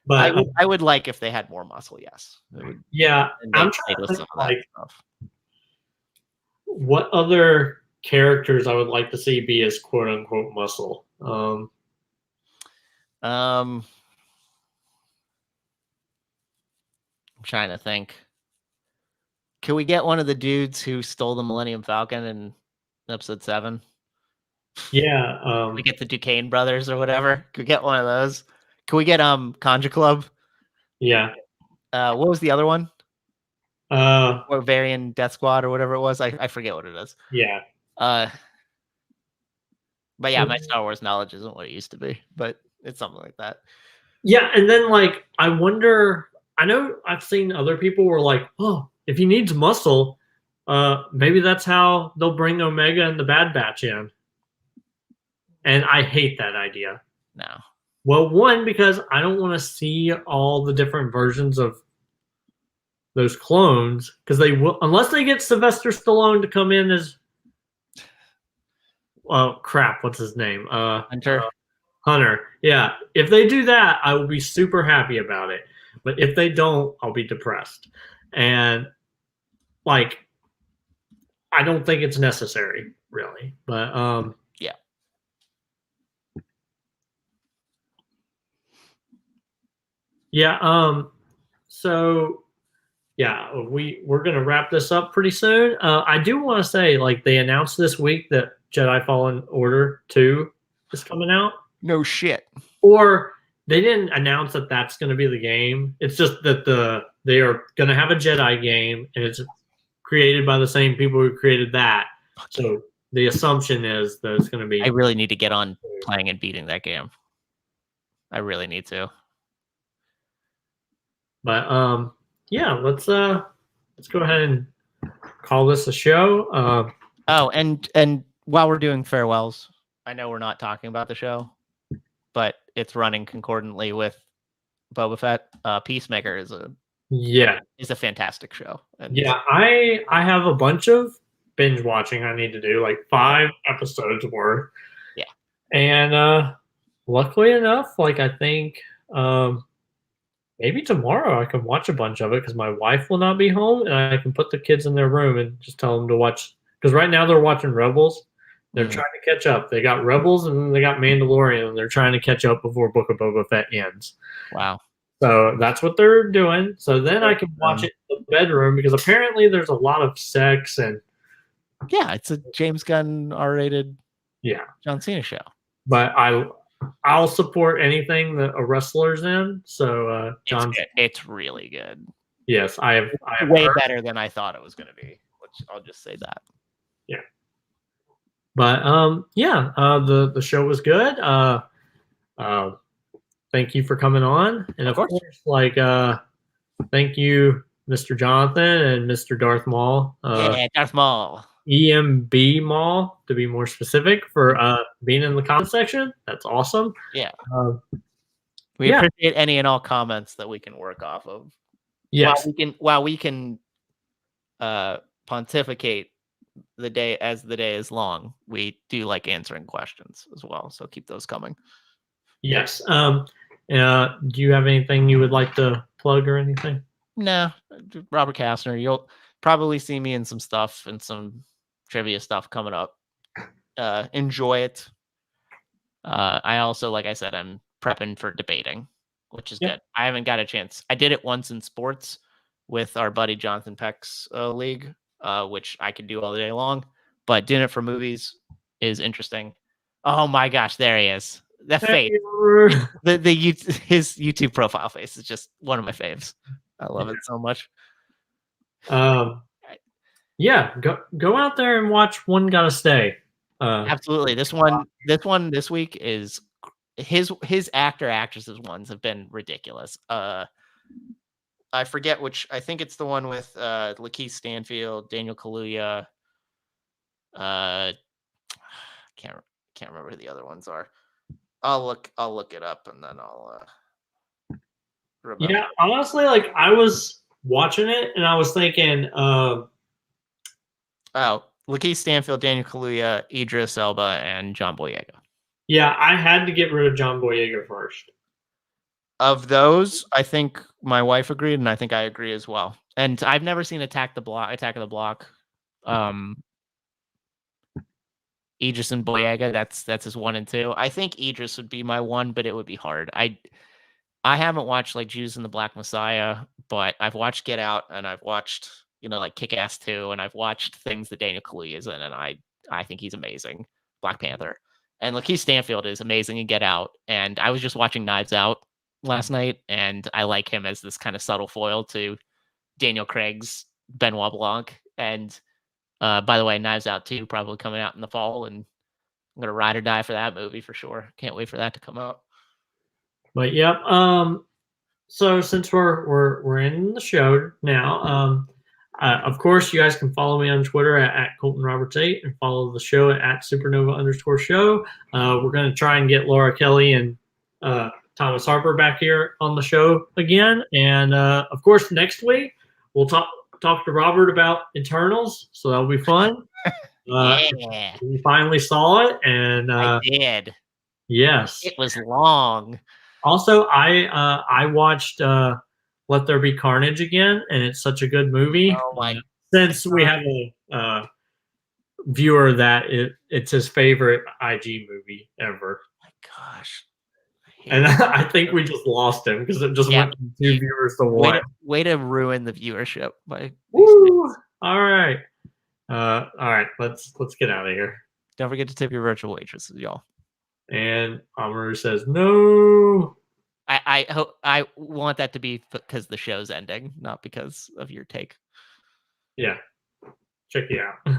but I would like if they had more muscle. Yes. Yeah, I'm trying to think, like, what other characters I would like to see be as quote unquote muscle. I'm trying to think. Can we get one of the dudes who stole the Millennium Falcon in episode 7? Yeah. We get the Duquesne brothers or whatever. Could we get one of those? Can we get Conja Club? Yeah. What was the other one? Or Varian Death Squad or whatever it was. I forget what it is. Yeah. But yeah, my Star Wars knowledge isn't what it used to be, but it's something like that. Yeah, and then, like, I wonder, I know I've seen other people were like, oh, if he needs muscle, maybe that's how they'll bring Omega and the Bad Batch in. And I hate that idea. No. Well, one, because I don't want to see all the different versions of those clones, because they will, unless they get Sylvester Stallone to come in as, oh crap, what's his name? Hunter. Yeah, if they do that, I will be super happy about it. But if they don't, I'll be depressed. And, like, I don't think it's necessary, really. But yeah. Yeah. So yeah, we're gonna wrap this up pretty soon. I do want to say, like, they announced this week that Jedi Fallen Order 2 is coming out. No shit. Or they didn't announce that that's going to be the game. It's just that they are going to have a Jedi game, and it's created by the same people who created that. So the assumption is that it's going to be. I really need to get on playing and beating that game. I really need to. But yeah, let's go ahead and call this a show. Oh, and while we're doing farewells, I know we're not talking about the show, but it's running concordantly with Boba Fett. Peacemaker is a fantastic show. And yeah, I have a bunch of binge watching I need to do, like 5 episodes worth. Yeah, and luckily enough, like, I think maybe tomorrow I can watch a bunch of it because my wife will not be home, and I can put the kids in their room and just tell them to watch. Because right now they're watching Rebels. They're trying to catch up. They got Rebels and then they got Mandalorian, and they're trying to catch up before Book of Boba Fett ends. Wow. So that's what they're doing. So then I can watch it in the bedroom because apparently there's a lot of sex and yeah, it's a James Gunn R-rated John Cena show. But I'll support anything that a wrestler's in. So John, it's really good. Yes, I have way better than I thought it was going to be. Which I'll just say that. Yeah. But the show was good. Thank you for coming on, and of course, thank you, Mr. Jonathan and Mr. Darth Maul. Darth Maul. EMB Maul, to be more specific, for being in the comment section. That's awesome. Yeah. We appreciate any and all comments that we can work off of. Yes. While we can pontificate the day is long, we do like answering questions as well. So keep those coming. Yes. Do you have anything you would like to plug or anything? No. Robert Kastner, you'll probably see me in some stuff and some trivia stuff coming up. Enjoy it. I also, like I said, I'm prepping for debating, which is good. I haven't got a chance. I did it once in sports with our buddy Jonathan Peck's league, which I could do all day long, but doing it for movies is interesting. Oh my gosh, there he is. That face, his YouTube profile face is just one of my faves. I love it so much. Yeah, go out there and watch One Gotta Stay. Absolutely. This week is his actresses ones have been ridiculous. I forget which. I think it's the one with Lakeith Stanfield, Daniel Kaluuya. Can't remember who the other ones are. I'll look it up and then I'll remember. Yeah, honestly, like I was watching it and I was thinking, Lakeith Stanfield, Daniel Kaluuya, Idris Elba, and John Boyega. Yeah, I had to get rid of John Boyega first. Of those, I think my wife agreed, and I think I agree as well. And I've never seen Attack of the Block. Idris and Boyega, that's his 1 and 2. I think Idris would be my 1, but it would be hard. I haven't watched like Judas and the Black Messiah, but I've watched Get Out and I've watched like Kick-Ass 2, and I've watched things that Daniel Kaluuya is in, and I think he's amazing. Black Panther. And Lakeith Stanfield is amazing in Get Out. And I was just watching Knives Out last night, and I like him as this kind of subtle foil to Daniel Craig's Benoit Blanc. And by the way, Knives Out 2 probably coming out in the fall, and I'm gonna ride or die for that movie for sure. Can't wait for that to come out. But yep. So since we're in the show now, of course, you guys can follow me on Twitter at ColtonRoberts8 and follow the show at Supernova_show. We're going to try and get Laura Kelly and Thomas Harper back here on the show again. And, of course, next week we'll talk to Robert about Eternals, so that'll be fun. Yeah. We finally saw it. And I did. Yes. It was long. Also, I watched Let There Be Carnage again, and it's such a good movie. Oh my! Since we have a viewer that it's his favorite IG movie ever. Oh my gosh! And I think we just lost him because it just went from 2 viewers to 1. Way to ruin the viewership. Woo! All right. All right. Let's get out of here. Don't forget to tip your virtual waitresses, y'all. And Amaru says no. I hope I want that to be because the show's ending, not because of your take. Yeah. Check you out.